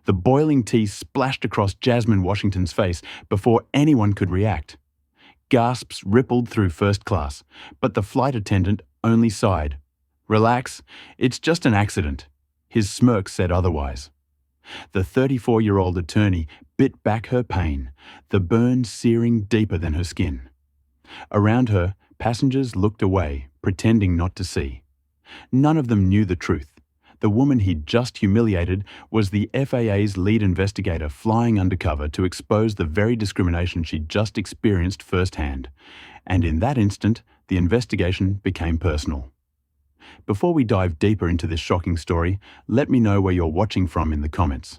The boiling tea splashed across Jasmine Washington's face before anyone could react. Gasps rippled through first class, but the flight attendant only sighed. "Relax, it's just an accident." His smirk said otherwise. The 34-year-old attorney bit back her pain, the burn searing deeper than her skin. Around her, passengers looked away, pretending not to see. None of them knew the truth. The woman he'd just humiliated was the FAA's lead investigator flying undercover to expose the very discrimination she'd just experienced firsthand. And in that instant, the investigation became personal. Before we dive deeper into this shocking story, let me know where you're watching from in the comments.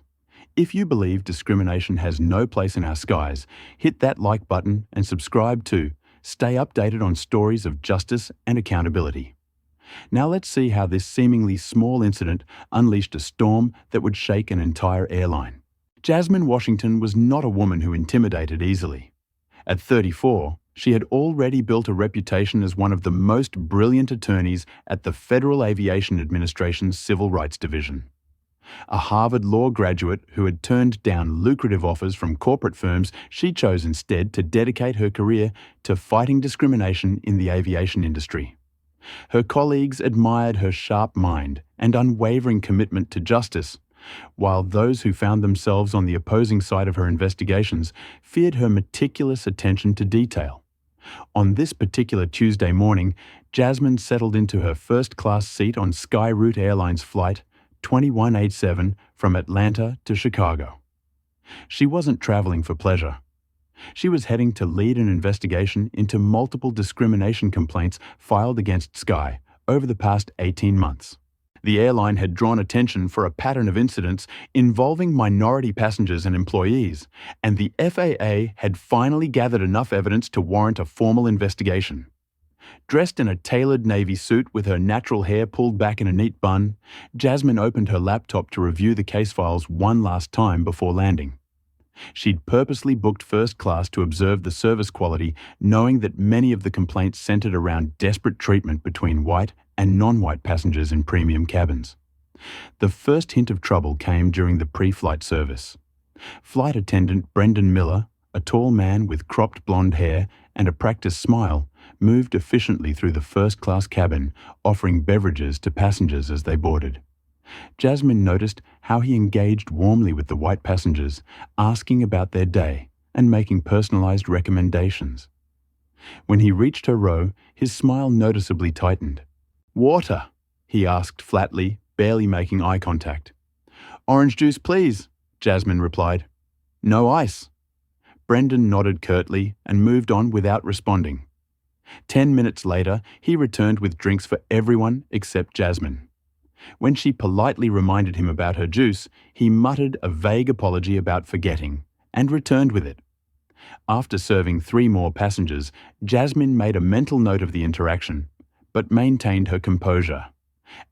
If you believe discrimination has no place in our skies, hit that like button and subscribe to stay updated on stories of justice and accountability. Now let's see how this seemingly small incident unleashed a storm that would shake an entire airline. Jasmine Washington was not a woman who intimidated easily. At 34, she had already built a reputation as one of the most brilliant attorneys at the Federal Aviation Administration's Civil Rights Division. A Harvard law graduate who had turned down lucrative offers from corporate firms, she chose instead to dedicate her career to fighting discrimination in the aviation industry. Her colleagues admired her sharp mind and unwavering commitment to justice, while those who found themselves on the opposing side of her investigations feared her meticulous attention to detail. On this particular Tuesday morning, Jasmine settled into her first-class seat on Skyroute Airlines flight 2187 from Atlanta to Chicago. She wasn't traveling for pleasure. She was heading to lead an investigation into multiple discrimination complaints filed against Sky over the past 18 months. The airline had drawn attention for a pattern of incidents involving minority passengers and employees, and the FAA had finally gathered enough evidence to warrant a formal investigation. Dressed in a tailored navy suit with her natural hair pulled back in a neat bun, Jasmine opened her laptop to review the case files one last time before landing. She'd purposely booked first class to observe the service quality, knowing that many of the complaints centered around desperate treatment between white and non-white passengers in premium cabins. The first hint of trouble came during the pre-flight service. Flight attendant Brendan Miller, a tall man with cropped blonde hair and a practiced smile, moved efficiently through the first-class cabin, offering beverages to passengers as they boarded. Jasmine noticed how he engaged warmly with the white passengers, asking about their day and making personalized recommendations. When he reached her row, his smile noticeably tightened. "Water?" he asked flatly, barely making eye contact. "Orange juice, please," Jasmine replied. "No ice." Brendan nodded curtly and moved on without responding. 10 minutes later, he returned with drinks for everyone except Jasmine. When she politely reminded him about her juice, he muttered a vague apology about forgetting and returned with it. After serving 3 more passengers, Jasmine made a mental note of the interaction, but maintained her composure.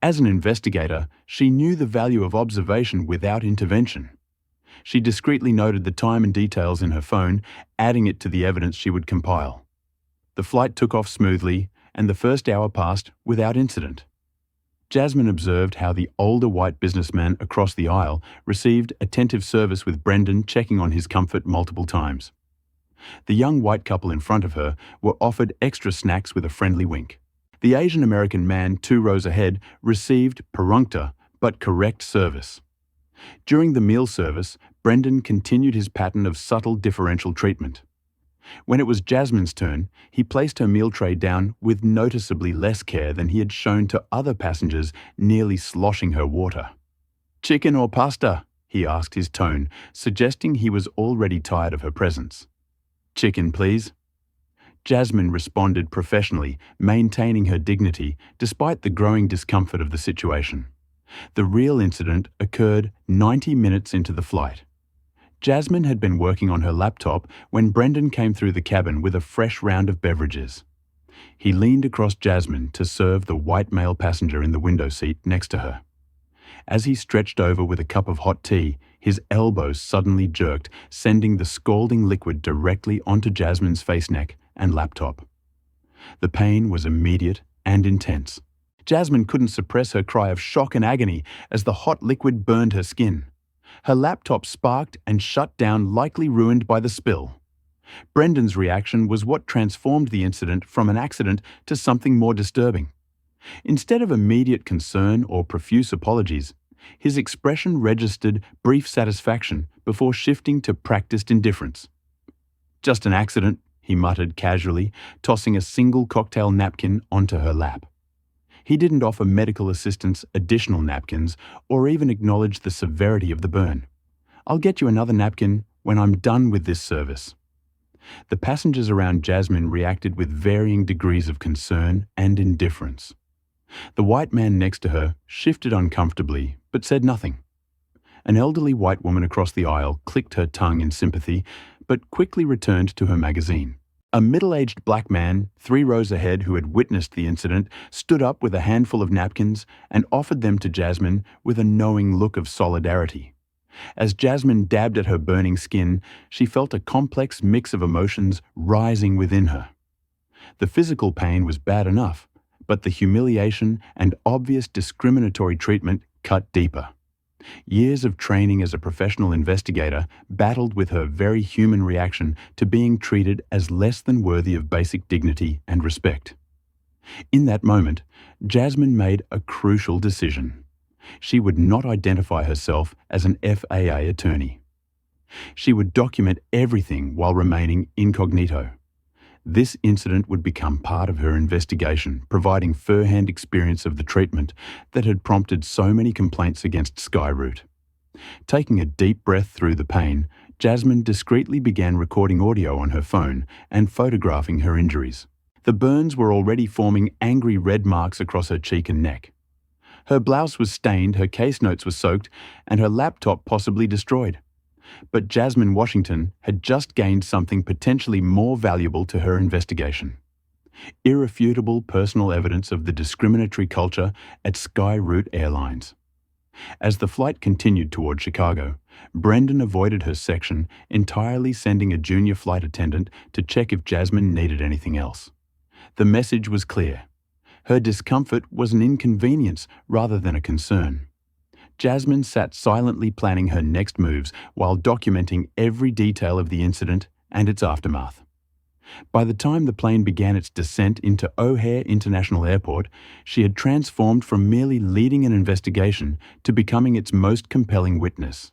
As an investigator, she knew the value of observation without intervention. She discreetly noted the time and details in her phone, adding it to the evidence she would compile. The flight took off smoothly, and the first hour passed without incident. Jasmine observed how the older white businessman across the aisle received attentive service, with Brendan checking on his comfort multiple times. The young white couple in front of her were offered extra snacks with a friendly wink. The Asian American man 2 rows ahead received perfunctory but correct service. During the meal service, Brendan continued his pattern of subtle differential treatment. When it was Jasmine's turn, he placed her meal tray down with noticeably less care than he had shown to other passengers, nearly sloshing her water. "Chicken or pasta?" he asked, his tone suggesting he was already tired of her presence. "Chicken, please." Jasmine responded professionally, maintaining her dignity despite the growing discomfort of the situation. The real incident occurred 90 minutes into the flight. Jasmine had been working on her laptop when Brendan came through the cabin with a fresh round of beverages. He leaned across Jasmine to serve the white male passenger in the window seat next to her. As he stretched over with a cup of hot tea, his elbows suddenly jerked, sending the scalding liquid directly onto Jasmine's face, neck, and laptop. The pain was immediate and intense. Jasmine couldn't suppress her cry of shock and agony as the hot liquid burned her skin. Her laptop sparked and shut down, likely ruined by the spill. Brendan's reaction was what transformed the incident from an accident to something more disturbing. Instead of immediate concern or profuse apologies, his expression registered brief satisfaction before shifting to practiced indifference. "Just an accident," he muttered casually, tossing a single cocktail napkin onto her lap. He didn't offer medical assistance additional napkins or even acknowledge the severity of the burn. "I'll get you another napkin when I'm done with this service." The passengers around Jasmine reacted with varying degrees of concern and indifference. The white man next to her shifted uncomfortably, but said nothing. An elderly white woman across the aisle clicked her tongue in sympathy, but quickly returned to her magazine. A middle-aged black man, 3 rows ahead, who had witnessed the incident, stood up with a handful of napkins and offered them to Jasmine with a knowing look of solidarity. As Jasmine dabbed at her burning skin, she felt a complex mix of emotions rising within her. The physical pain was bad enough, but the humiliation and obvious discriminatory treatment cut deeper. Years of training as a professional investigator battled with her very human reaction to being treated as less than worthy of basic dignity and respect. In that moment, Jasmine made a crucial decision. She would not identify herself as an FAA attorney. She would document everything while remaining incognito. This incident would become part of her investigation, providing first-hand experience of the treatment that had prompted so many complaints against Skyroute. Taking a deep breath through the pain, Jasmine discreetly began recording audio on her phone and photographing her injuries. The burns were already forming angry red marks across her cheek and neck. Her blouse was stained, her case notes were soaked, and her laptop possibly destroyed. But Jasmine Washington had just gained something potentially more valuable to her investigation: irrefutable personal evidence of the discriminatory culture at Skyroute Airlines. As the flight continued toward Chicago, Brendan avoided her section, entirely sending a junior flight attendant to check if Jasmine needed anything else. The message was clear. Her discomfort was an inconvenience rather than a concern. Jasmine sat silently planning her next moves while documenting every detail of the incident and its aftermath. By the time the plane began its descent into O'Hare International Airport, she had transformed from merely leading an investigation to becoming its most compelling witness.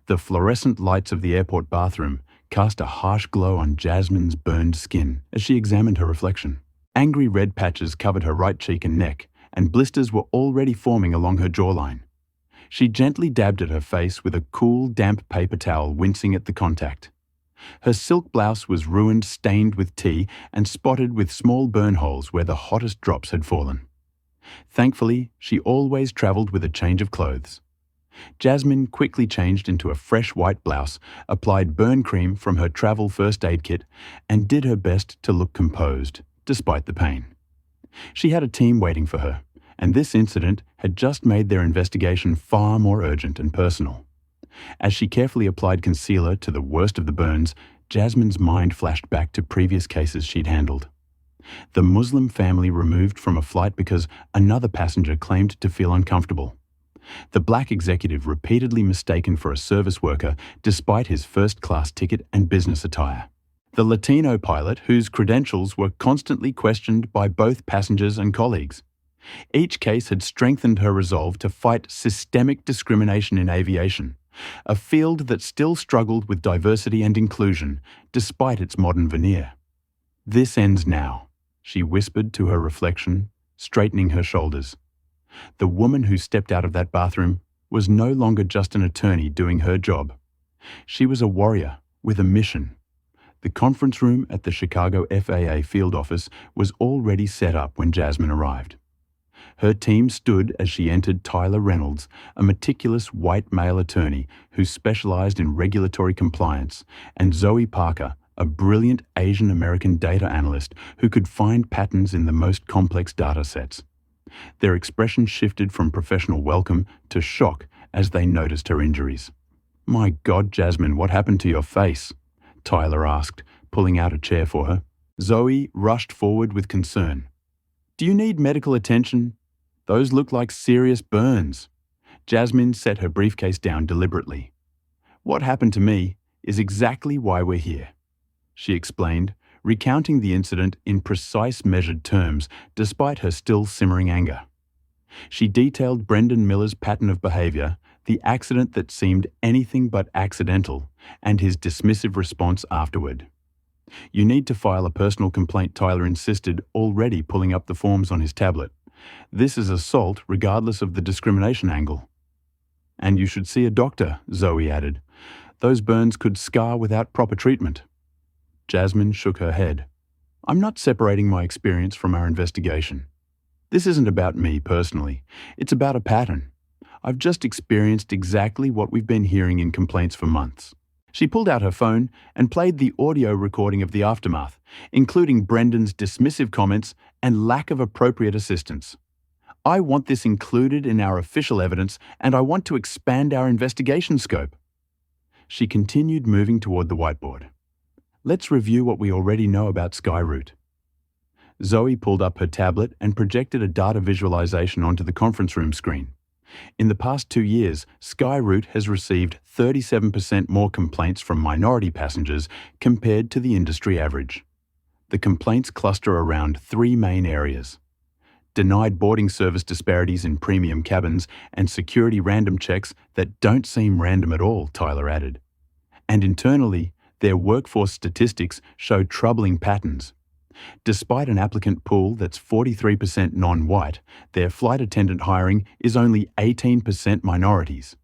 The fluorescent lights of the airport bathroom cast a harsh glow on Jasmine's burned skin as she examined her reflection. Angry red patches covered her right cheek and neck, and blisters were already forming along her jawline. She gently dabbed at her face with a cool, damp paper towel, wincing at the contact. Her silk blouse was ruined, stained with tea, and spotted with small burn holes where the hottest drops had fallen. Thankfully, she always travelled with a change of clothes. Jasmine quickly changed into a fresh white blouse, applied burn cream from her travel first aid kit, and did her best to look composed, despite the pain. She had a team waiting for her, and this incident had just made their investigation far more urgent and personal. As she carefully applied concealer to the worst of the burns, Jasmine's mind flashed back to previous cases she'd handled. The Muslim family removed from a flight because another passenger claimed to feel uncomfortable. The black executive repeatedly mistaken for a service worker despite his first-class ticket and business attire. The Latino pilot whose credentials were constantly questioned by both passengers and colleagues. Each case had strengthened her resolve to fight systemic discrimination in aviation, a field that still struggled with diversity and inclusion, despite its modern veneer. "This ends now," she whispered to her reflection, straightening her shoulders. The woman who stepped out of that bathroom was no longer just an attorney doing her job. She was a warrior with a mission. The conference room at the Chicago FAA field office was already set up when Jasmine arrived. Her team stood as she entered Tyler Reynolds, a meticulous white male attorney who specialized in regulatory compliance, and Zoe Parker, a brilliant Asian American data analyst who could find patterns in the most complex data sets. Their expression shifted from professional welcome to shock as they noticed her injuries. "My God, Jasmine, what happened to your face?" Tyler asked, pulling out a chair for her. Zoe rushed forward with concern. "Do you need medical attention? Those look like serious burns." Jasmine set her briefcase down deliberately. "What happened to me is exactly why we're here," she explained, recounting the incident in precise, measured terms, despite her still simmering anger. She detailed Brendan Miller's pattern of behavior, the accident that seemed anything but accidental, and his dismissive response afterward. "You need to file a personal complaint," Tyler insisted, already pulling up the forms on his tablet. "This is assault regardless of the discrimination angle." "And you should see a doctor," Zoe added. "Those burns could scar without proper treatment." Jasmine shook her head. "I'm not separating my experience from our investigation. This isn't about me personally. It's about a pattern. I've just experienced exactly what we've been hearing in complaints for months." She pulled out her phone and played the audio recording of the aftermath, including Brendan's dismissive comments and lack of appropriate assistance. "I want this included in our official evidence, and I want to expand our investigation scope." She continued moving toward the whiteboard. "Let's review what we already know about Skyroute." Zoe pulled up her tablet and projected a data visualization onto the conference room screen. In the past 2 years, Skyroute has received 37% more complaints from minority passengers compared to the industry average. The complaints cluster around 3 main areas: denied boarding service disparities in premium cabins and security random checks that don't seem random at all, Tyler added. And internally, their workforce statistics show troubling patterns. Despite an applicant pool that's 43% non-white, their flight attendant hiring is only 18% minorities.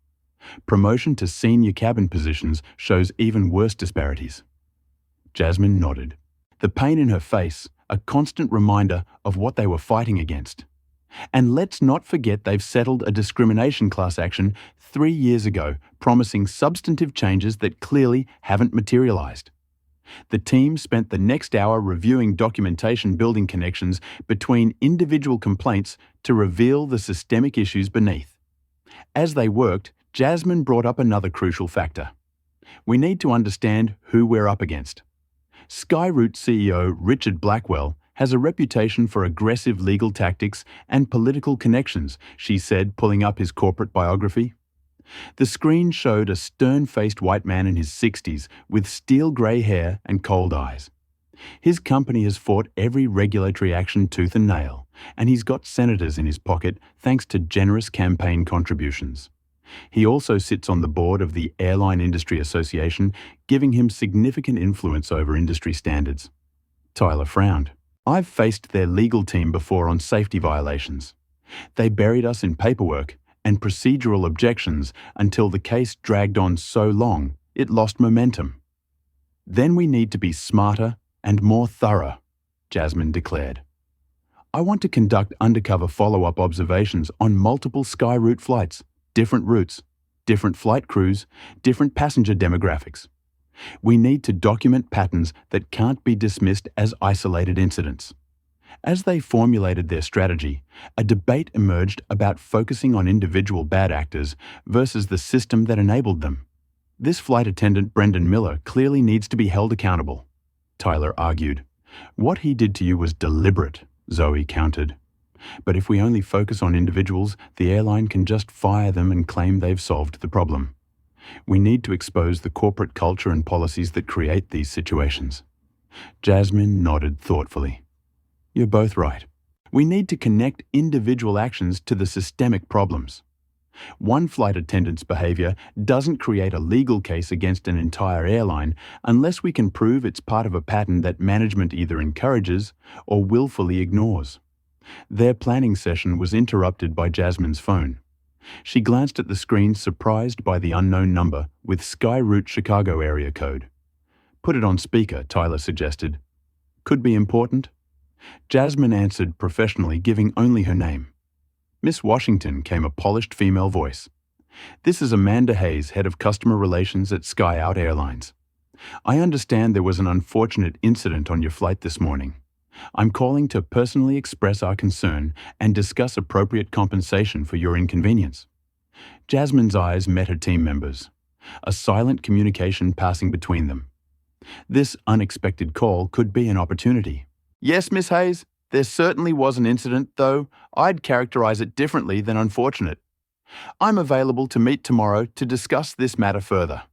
Promotion to senior cabin positions shows even worse disparities. Jasmine nodded, the pain in her face a constant reminder of what they were fighting against. And let's not forget they've settled a discrimination class action 3 years ago, promising substantive changes that clearly haven't materialized. The team spent the next hour reviewing documentation building connections between individual complaints to reveal the systemic issues beneath. As they worked, Jasmine brought up another crucial factor. We need to understand who we're up against. Skyroute CEO Richard Blackwell has a reputation for aggressive legal tactics and political connections, she said, pulling up his corporate biography. The screen showed a stern-faced white man in his 60s with steel-grey hair and cold eyes. His company has fought every regulatory action tooth and nail, and he's got senators in his pocket thanks to generous campaign contributions. He also sits on the board of the Airline Industry Association, giving him significant influence over industry standards. Tyler frowned. "I've faced their legal team before on safety violations. They buried us in paperwork and procedural objections until the case dragged on so long it lost momentum. Then we need to be smarter and more thorough," Jasmine declared. "I want to conduct undercover follow-up observations on multiple Skyroute flights, different routes, different flight crews, different passenger demographics. We need to document patterns that can't be dismissed as isolated incidents." As they formulated their strategy, a debate emerged about focusing on individual bad actors versus the system that enabled them. "This flight attendant, Brendan Miller, clearly needs to be held accountable," Tyler argued. "What he did to you was deliberate," Zoe countered. "But if we only focus on individuals, the airline can just fire them and claim they've solved the problem. We need to expose the corporate culture and policies that create these situations." Jasmine nodded thoughtfully. "You're both right. We need to connect individual actions to the systemic problems. One flight attendant's behavior doesn't create a legal case against an entire airline unless we can prove it's part of a pattern that management either encourages or willfully ignores." Their planning session was interrupted by Jasmine's phone. She glanced at the screen, surprised by the unknown number with Skyroute Chicago area code. "Put it on speaker," Tyler suggested. "Could be important." Jasmine answered professionally, giving only her name. "Miss Washington," came a polished female voice. "This is Amanda Hayes, head of customer relations at SkyOut Airlines. I understand there was an unfortunate incident on your flight this morning. I'm calling to personally express our concern and discuss appropriate compensation for your inconvenience." Jasmine's eyes met her team members, a silent communication passing between them. This unexpected call could be an opportunity. "Yes, Miss Hayes, there certainly was an incident, though I'd characterize it differently than unfortunate. I'm available to meet tomorrow to discuss this matter further.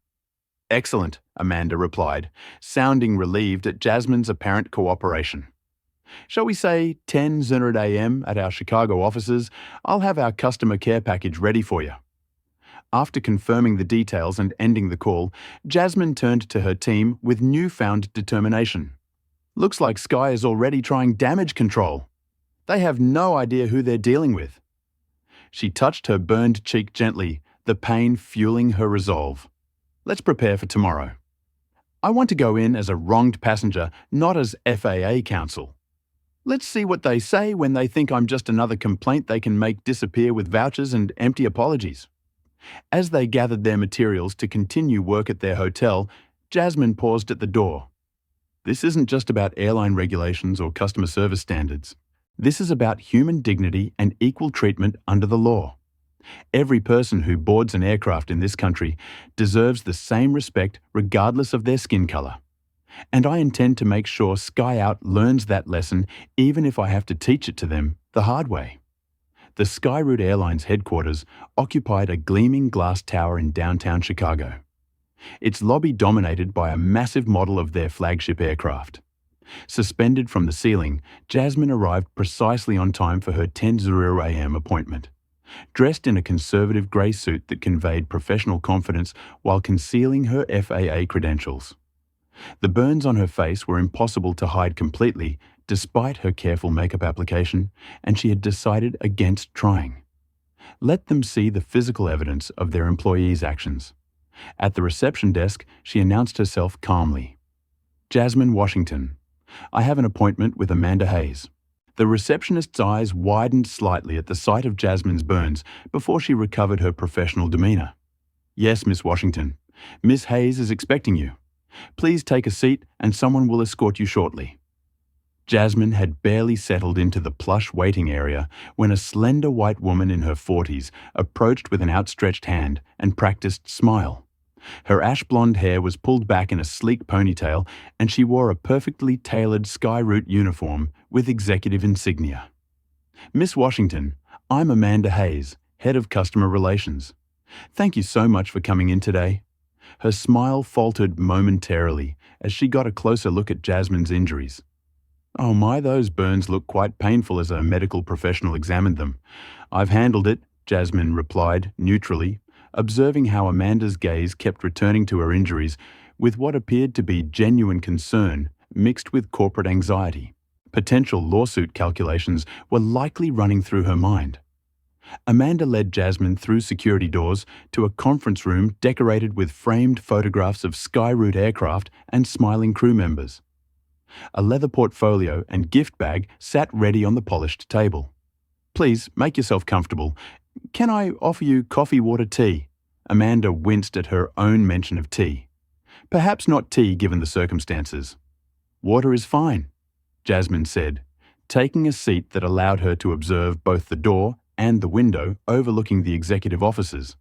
Excellent, Amanda replied, sounding relieved at Jasmine's apparent cooperation. Shall we say 10:00 a.m. at our Chicago offices? I'll have our customer care package ready for you. After confirming the details and ending the call, Jasmine turned to her team with newfound determination. Looks like Sky is already trying damage control. They have no idea who they're dealing with. She touched her burned cheek gently, the pain fueling her resolve. Let's prepare for tomorrow. I want to go in as a wronged passenger, not as FAA counsel. Let's see what they say when they think I'm just another complaint they can make disappear with vouchers and empty apologies. As they gathered their materials to continue work at their hotel, Jasmine paused at the door. This isn't just about airline regulations or customer service standards. This is about human dignity and equal treatment under the law. Every person who boards an aircraft in this country deserves the same respect regardless of their skin color. And I intend to make sure Sky Out learns that lesson even if I have to teach it to them the hard way. The Skyroute Airlines headquarters occupied a gleaming glass tower in downtown Chicago. Its lobby dominated by a massive model of their flagship aircraft. Suspended from the ceiling, Jasmine arrived precisely on time for her 10:00 a.m. appointment. Dressed in a conservative grey suit that conveyed professional confidence while concealing her FAA credentials. The burns on her face were impossible to hide completely, despite her careful makeup application, and she had decided against trying. Let them see the physical evidence of their employees' actions. At the reception desk, she announced herself calmly. Jasmine Washington. I have an appointment with Amanda Hayes. The receptionist's eyes widened slightly at the sight of Jasmine's burns before she recovered her professional demeanor. Yes, Miss Washington. Miss Hayes is expecting you. Please take a seat and someone will escort you shortly. Jasmine had barely settled into the plush waiting area when a slender white woman in her 40s approached with an outstretched hand and practiced smile. Her ash-blonde hair was pulled back in a sleek ponytail, and she wore a perfectly tailored Skyroute uniform with executive insignia. Miss Washington, I'm Amanda Hayes, Head of Customer Relations. Thank you so much for coming in today. Her smile faltered momentarily as she got a closer look at Jasmine's injuries. Oh my, those burns look quite painful as a medical professional examined them. I've handled it, Jasmine replied neutrally, observing how Amanda's gaze kept returning to her injuries with what appeared to be genuine concern mixed with corporate anxiety. Potential lawsuit calculations were likely running through her mind. Amanda led Jasmine through security doors to a conference room decorated with framed photographs of Skyroute aircraft and smiling crew members. A leather portfolio and gift bag sat ready on the polished table. Please, make yourself comfortable. Can I offer you coffee, water, tea? Amanda winced at her own mention of tea. Perhaps not tea given the circumstances. Water is fine, Jasmine said, taking a seat that allowed her to observe both the door and the window overlooking the executive offices.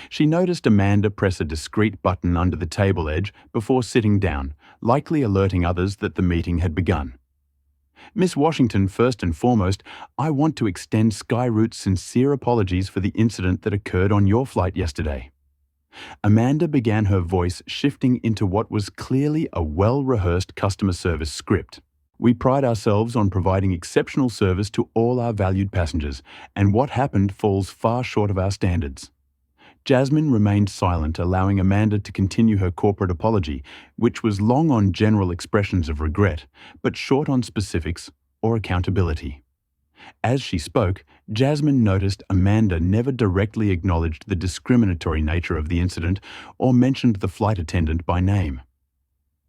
She noticed Amanda press a discreet button under the table edge before sitting down, likely alerting others that the meeting had begun. Miss Washington, first and foremost, I want to extend Skyroute's sincere apologies for the incident that occurred on your flight yesterday. Amanda began, her voice shifting into what was clearly a well-rehearsed customer service script. We pride ourselves on providing exceptional service to all our valued passengers, and what happened falls far short of our standards. Jasmine remained silent, allowing Amanda to continue her corporate apology, which was long on general expressions of regret, but short on specifics or accountability. As she spoke, Jasmine noticed Amanda never directly acknowledged the discriminatory nature of the incident or mentioned the flight attendant by name.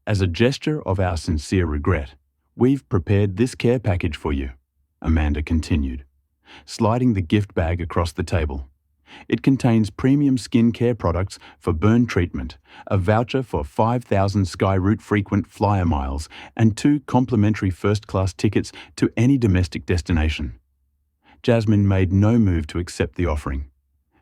As a gesture of our sincere regret, we've prepared this care package for you, Amanda continued, sliding the gift bag across the table. It contains premium skin care products for burn treatment, a voucher for 5,000 Skyroute frequent flyer miles, and 2 complimentary first-class tickets to any domestic destination. Jasmine made no move to accept the offering.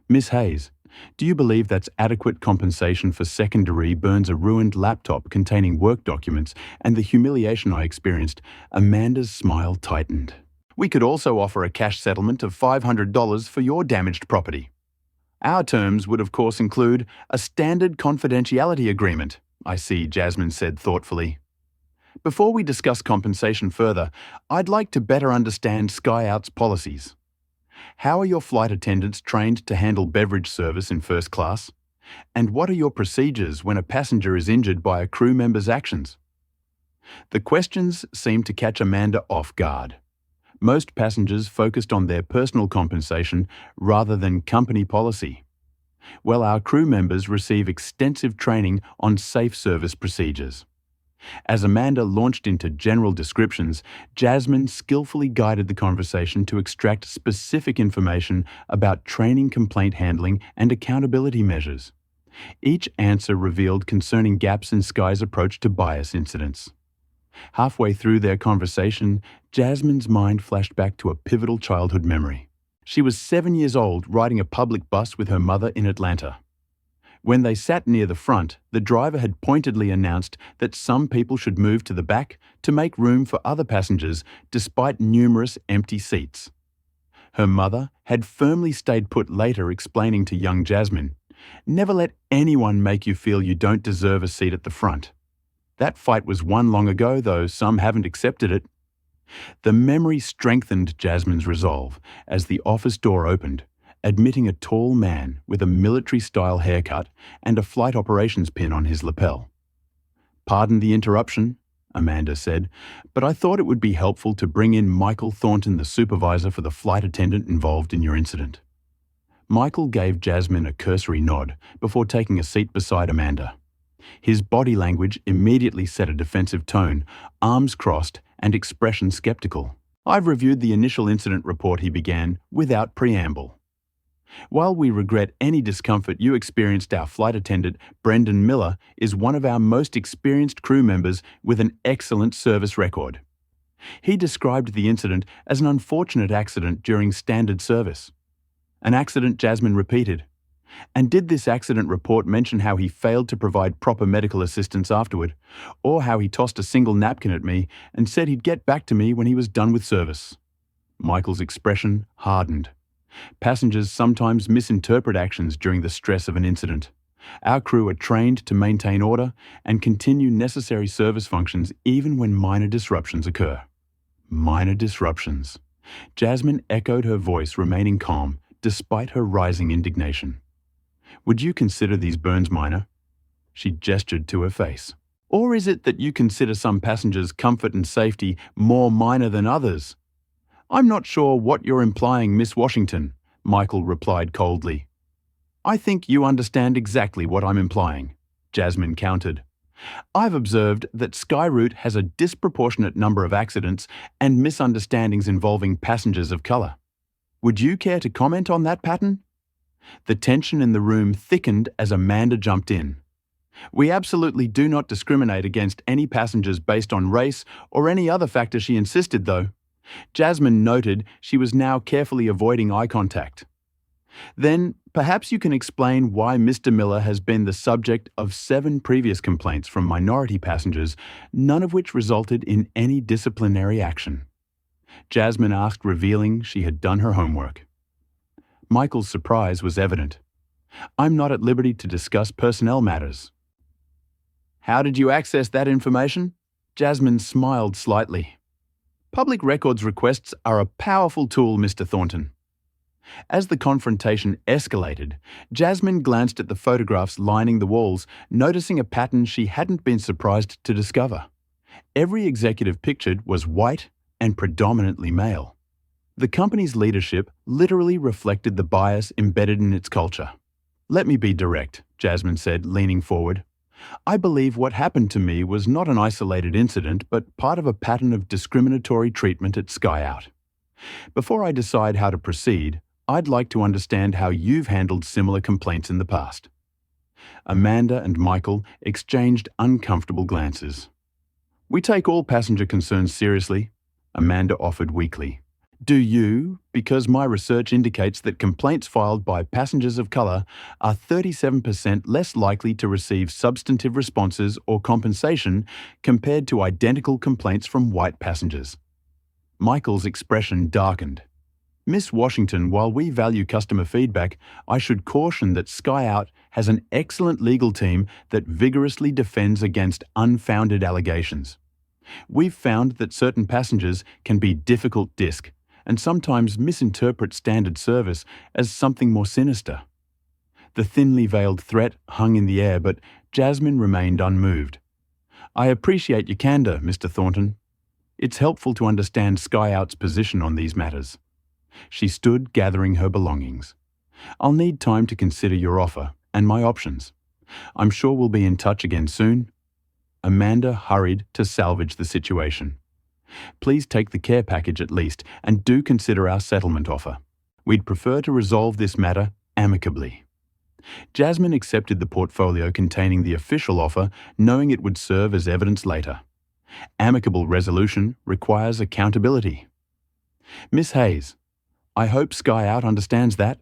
Miss Hayes, do you believe that's adequate compensation for secondary burns, a ruined laptop containing work documents, and the humiliation I experienced? Amanda's smile tightened. We could also offer a cash settlement of $500 for your damaged property. Our terms would of course include a standard confidentiality agreement, I see, Jasmine said thoughtfully. Before we discuss compensation further, I'd like to better understand SkyOut's policies. How are your flight attendants trained to handle beverage service in first class? And what are your procedures when a passenger is injured by a crew member's actions? The questions seemed to catch Amanda off guard. Most passengers focused on their personal compensation rather than company policy. Well, our crew members receive extensive training on safe service procedures. As Amanda launched into general descriptions, Jasmine skillfully guided the conversation to extract specific information about training, complaint handling, and accountability measures. Each answer revealed concerning gaps in Sky's approach to bias incidents. Halfway through their conversation, Jasmine's mind flashed back to a pivotal childhood memory. She was 7 years old riding a public bus with her mother in Atlanta. When they sat near the front, the driver had pointedly announced that some people should move to the back to make room for other passengers despite numerous empty seats. Her mother had firmly stayed put, later explaining to young Jasmine, "Never let anyone make you feel you don't deserve a seat at the front. That fight was won long ago, though some haven't accepted it." The memory strengthened Jasmine's resolve as the office door opened, admitting a tall man with a military-style haircut and a flight operations pin on his lapel. "Pardon the interruption," Amanda said, "but I thought it would be helpful to bring in Michael Thornton, the supervisor for the flight attendant involved in your incident." Michael gave Jasmine a cursory nod before taking a seat beside Amanda. His body language immediately set a defensive tone, arms crossed and expression skeptical. "I've reviewed the initial incident report," he began, without preamble. "While we regret any discomfort you experienced, our flight attendant, Brendan Miller, is one of our most experienced crew members with an excellent service record." He described the incident as an unfortunate accident during standard service. "An accident," Jasmine repeated. "And did this accident report mention how he failed to provide proper medical assistance afterward, or how he tossed a single napkin at me and said he'd get back to me when he was done with service?" Michael's expression hardened. Passengers sometimes misinterpret actions during the stress of an incident. Our crew are trained to maintain order and continue necessary service functions even when minor disruptions occur. Minor disruptions. Jasmine echoed, her voice remaining calm despite her rising indignation. "Would you consider these burns minor?" She gestured to her face. "Or is it that you consider some passengers' comfort and safety more minor than others?" "I'm not sure what you're implying, Miss Washington," Michael replied coldly. "I think you understand exactly what I'm implying," Jasmine countered. "I've observed that Skyroute has a disproportionate number of accidents and misunderstandings involving passengers of color. Would you care to comment on that pattern?" The tension in the room thickened as Amanda jumped in. "We absolutely do not discriminate against any passengers based on race or any other factor," she insisted, though. Jasmine noted she was now carefully avoiding eye contact. "Then, perhaps you can explain why Mr. Miller has been the subject of 7 previous complaints from minority passengers, none of which resulted in any disciplinary action." Jasmine asked, revealing she had done her homework. Michael's surprise was evident. "I'm not at liberty to discuss personnel matters." "How did you access that information?" Jasmine smiled slightly. "Public records requests are a powerful tool, Mr. Thornton." As the confrontation escalated, Jasmine glanced at the photographs lining the walls, noticing a pattern she hadn't been surprised to discover. Every executive pictured was white and predominantly male. The company's leadership literally reflected the bias embedded in its culture. "Let me be direct," Jasmine said, leaning forward. "I believe what happened to me was not an isolated incident, but part of a pattern of discriminatory treatment at SkyOut. Before I decide how to proceed, I'd like to understand how you've handled similar complaints in the past." Amanda and Michael exchanged uncomfortable glances. "We take all passenger concerns seriously," Amanda offered weakly. "Do you? Because my research indicates that complaints filed by passengers of color are 37% less likely to receive substantive responses or compensation compared to identical complaints from white passengers." Michael's expression darkened. Miss Washington, while we value customer feedback, I should caution that SkyOut has an excellent legal team that vigorously defends against unfounded allegations. We've found that certain passengers can be difficult disc and sometimes misinterpret standard service as something more sinister. The thinly veiled threat hung in the air, but Jasmine remained unmoved. I appreciate your candor, Mr. Thornton. It's helpful to understand SkyOut's position on these matters. She stood gathering her belongings. I'll need time to consider your offer and my options. I'm sure we'll be in touch again soon. Amanda hurried to salvage the situation. Please take the care package at least, and do consider our settlement offer. We'd prefer to resolve this matter amicably. Jasmine accepted the portfolio containing the official offer, knowing it would serve as evidence later. Amicable resolution requires accountability. Miss Hayes, I hope SkyOut understands that.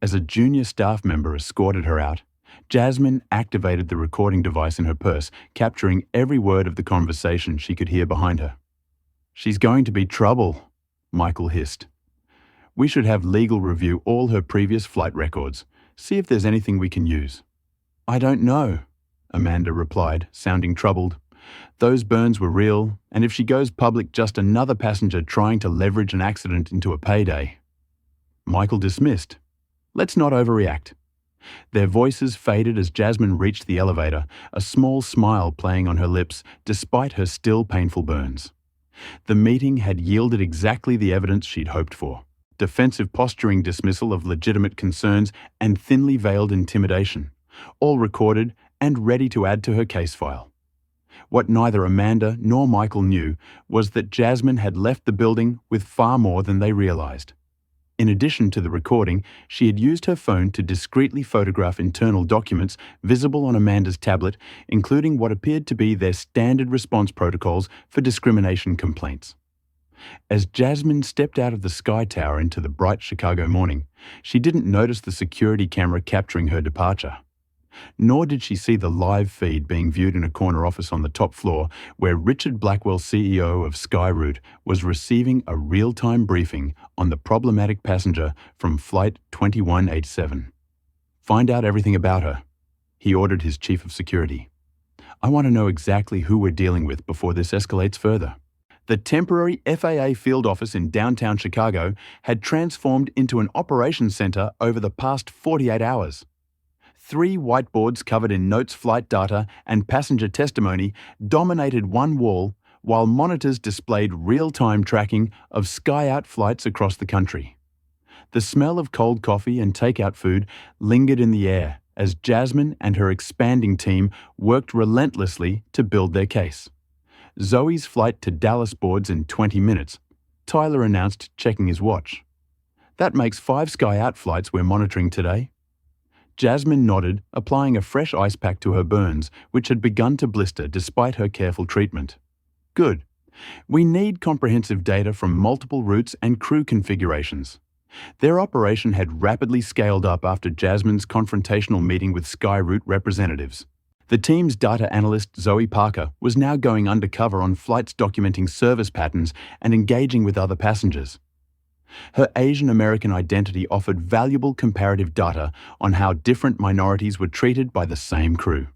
As a junior staff member escorted her out, Jasmine activated the recording device in her purse, capturing every word of the conversation she could hear behind her. She's going to be trouble, Michael hissed. We should have legal review all her previous flight records, see if there's anything we can use. I don't know, Amanda replied, sounding troubled. Those burns were real, and if she goes public, just another passenger trying to leverage an accident into a payday. Michael dismissed. Let's not overreact. Their voices faded as Jasmine reached the elevator, a small smile playing on her lips despite her still painful burns. The meeting had yielded exactly the evidence she'd hoped for: defensive posturing, dismissal of legitimate concerns, and thinly veiled intimidation, all recorded and ready to add to her case file. What neither Amanda nor Michael knew was that Jasmine had left the building with far more than they realized. In addition to the recording, she had used her phone to discreetly photograph internal documents visible on Amanda's tablet, including what appeared to be their standard response protocols for discrimination complaints. As Jasmine stepped out of the Sky Tower into the bright Chicago morning, she didn't notice the security camera capturing her departure. Nor did she see the live feed being viewed in a corner office on the top floor, where Richard Blackwell, CEO of Skyroute, was receiving a real-time briefing on the problematic passenger from Flight 2187. Find out everything about her, he ordered his chief of security. I want to know exactly who we're dealing with before this escalates further. The temporary FAA field office in downtown Chicago had transformed into an operations center over the past 48 hours. 3 whiteboards covered in notes, flight data, and passenger testimony dominated one wall, while monitors displayed real-time tracking of SkyOut flights across the country. The smell of cold coffee and takeout food lingered in the air as Jasmine and her expanding team worked relentlessly to build their case. Zoe's flight to Dallas boards in 20 minutes, Tyler announced, checking his watch. That makes 5 SkyOut flights we're monitoring today. Jasmine nodded, applying a fresh ice pack to her burns, which had begun to blister despite her careful treatment. Good. We need comprehensive data from multiple routes and crew configurations. Their operation had rapidly scaled up after Jasmine's confrontational meeting with Skyroute representatives. The team's data analyst, Zoe Parker, was now going undercover on flights documenting service patterns and engaging with other passengers. Her Asian American identity offered valuable comparative data on how different minorities were treated by the same crew.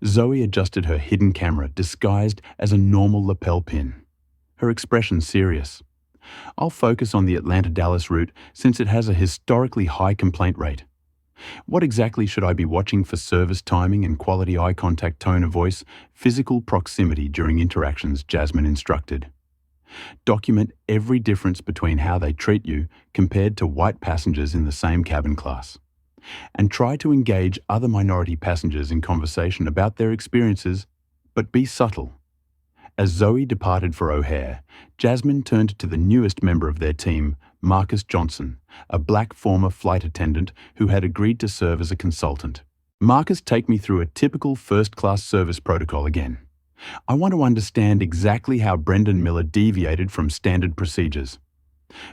Zoe adjusted her hidden camera, disguised as a normal lapel pin, her expression serious. I'll focus on the Atlanta-Dallas route since it has a historically high complaint rate. What exactly should I be watching for? Service timing and quality eye contact, tone of voice, physical proximity during interactions, Jasmine instructed. Document every difference between how they treat you compared to white passengers in the same cabin class. And try to engage other minority passengers in conversation about their experiences, but be subtle. As Zoe departed for O'Hare, Jasmine turned to the newest member of their team, Marcus Johnson, a black former flight attendant who had agreed to serve as a consultant. Marcus, take me through a typical first-class service protocol again. I want to understand exactly how Brendan Miller deviated from standard procedures.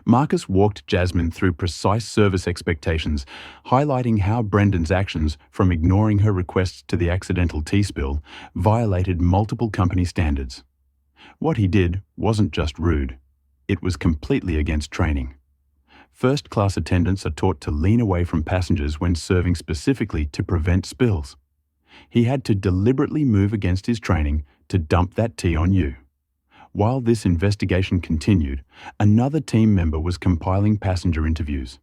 Marcus walked Jasmine through precise service expectations, highlighting how Brendan's actions, from ignoring her requests to the accidental tea spill, violated multiple company standards. What he did wasn't just rude. It was completely against training. First-class attendants are taught to lean away from passengers when serving specifically to prevent spills. He had to deliberately move against his training to dump that tea on you. While this investigation continued, another team member was compiling passenger interviews.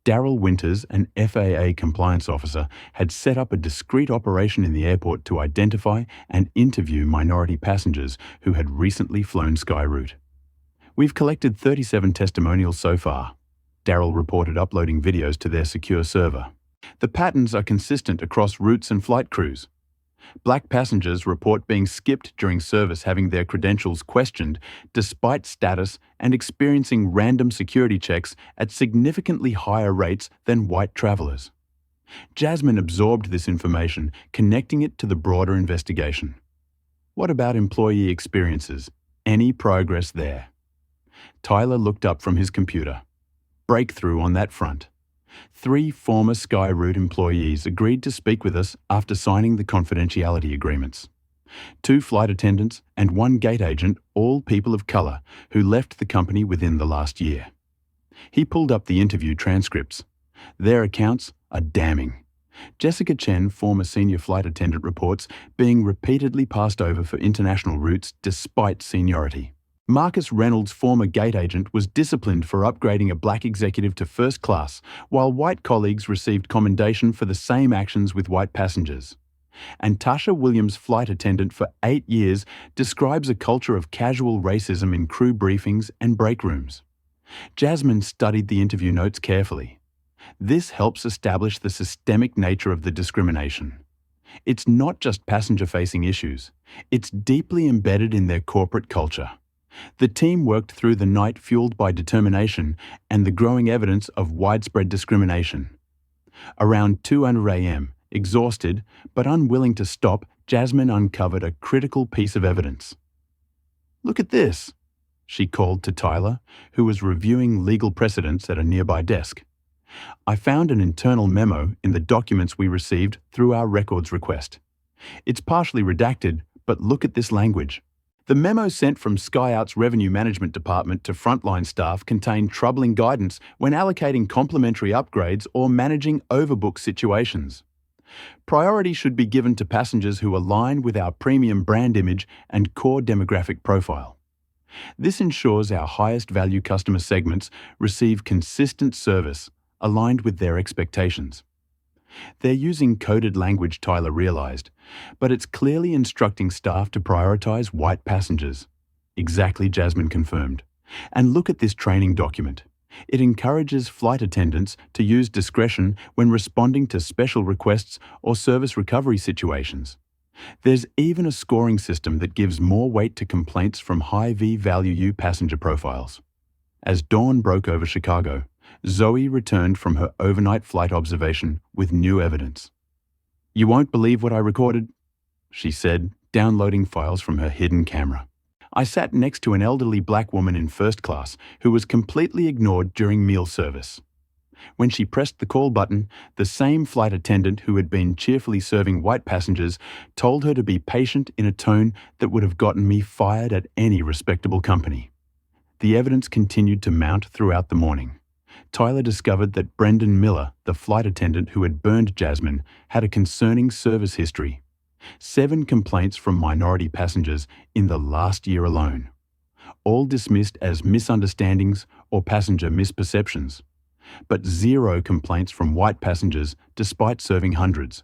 Daryl Winters, an FAA compliance officer, had set up a discreet operation in the airport to identify and interview minority passengers who had recently flown Skyroute. We've collected 37 testimonials so far. Daryl reported uploading videos to their secure server. The patterns are consistent across routes and flight crews. Black passengers report being skipped during service, having their credentials questioned despite status, and experiencing random security checks at significantly higher rates than white travelers. Jasmine absorbed this information, connecting it to the broader investigation. What about employee experiences? Any progress there? Tyler looked up from his computer. Breakthrough on that front. 3 former Skyroute employees agreed to speak with us after signing the confidentiality agreements. 2 flight attendants and 1 gate agent, all people of color, who left the company within the last year. He pulled up the interview transcripts. Their accounts are damning. Jessica Chen, former senior flight attendant, reports being repeatedly passed over for international routes despite seniority. Marcus Reynolds, former gate agent, was disciplined for upgrading a black executive to first class, while white colleagues received commendation for the same actions with white passengers. And Tasha Williams, flight attendant for 8 years, describes a culture of casual racism in crew briefings and break rooms. Jasmine studied the interview notes carefully. This helps establish the systemic nature of the discrimination. It's not just passenger-facing issues. It's deeply embedded in their corporate culture. The team worked through the night, fueled by determination and the growing evidence of widespread discrimination. Around 2:00 a.m., exhausted but unwilling to stop, Jasmine uncovered a critical piece of evidence. "Look at this," she called to Tyler, who was reviewing legal precedents at a nearby desk. "I found an internal memo in the documents we received through our records request. It's partially redacted, but look at this language." The memo sent from SkyOut's Revenue Management Department to frontline staff contained troubling guidance when allocating complimentary upgrades or managing overbook situations. Priority should be given to passengers who align with our premium brand image and core demographic profile. This ensures our highest value customer segments receive consistent service aligned with their expectations. They're using coded language, Tyler realized, but it's clearly instructing staff to prioritize white passengers. Exactly, Jasmine confirmed. And look at this training document. It encourages flight attendants to use discretion when responding to special requests or service recovery situations. There's even a scoring system that gives more weight to complaints from high V-value passenger profiles. As dawn broke over Chicago, Zoe returned from her overnight flight observation with new evidence. "You won't believe what I recorded," she said, downloading files from her hidden camera. "I sat next to an elderly black woman in first class who was completely ignored during meal service. When she pressed the call button, the same flight attendant who had been cheerfully serving white passengers told her to be patient in a tone that would have gotten me fired at any respectable company." The evidence continued to mount throughout the morning. Tyler discovered that Brendan Miller, the flight attendant who had burned Jasmine, had a concerning service history. 7 complaints from minority passengers in the last year alone, all dismissed as misunderstandings or passenger misperceptions, but 0 complaints from white passengers despite serving hundreds.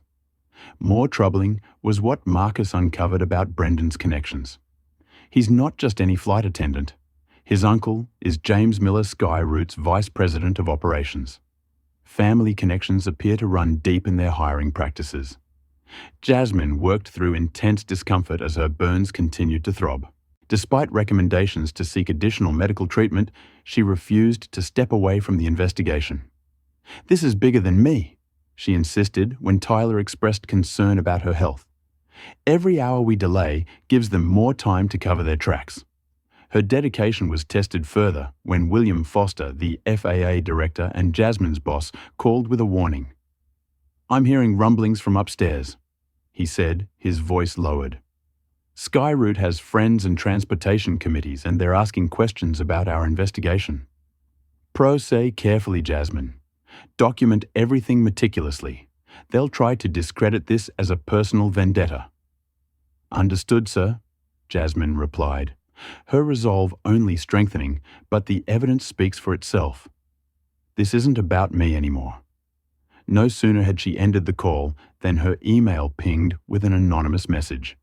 More troubling was what Marcus uncovered about Brendan's connections. He's not just any flight attendant. His uncle is James Miller, Skyroute's Vice President of Operations. Family connections appear to run deep in their hiring practices. Jasmine worked through intense discomfort as her burns continued to throb. Despite recommendations to seek additional medical treatment, she refused to step away from the investigation. "This is bigger than me," she insisted when Tyler expressed concern about her health. "Every hour we delay gives them more time to cover their tracks." Her dedication was tested further when William Foster, the FAA director and Jasmine's boss, called with a warning. "I'm hearing rumblings from upstairs," he said, his voice lowered. "Skyroute has friends and transportation committees, and they're asking questions about our investigation." Proceed carefully, Jasmine. Document everything meticulously. They'll try to discredit this as a personal vendetta. Understood, sir, Jasmine replied, her resolve only strengthening, but the evidence speaks for itself. This isn't about me anymore. No sooner had she ended the call than her email pinged with an anonymous message.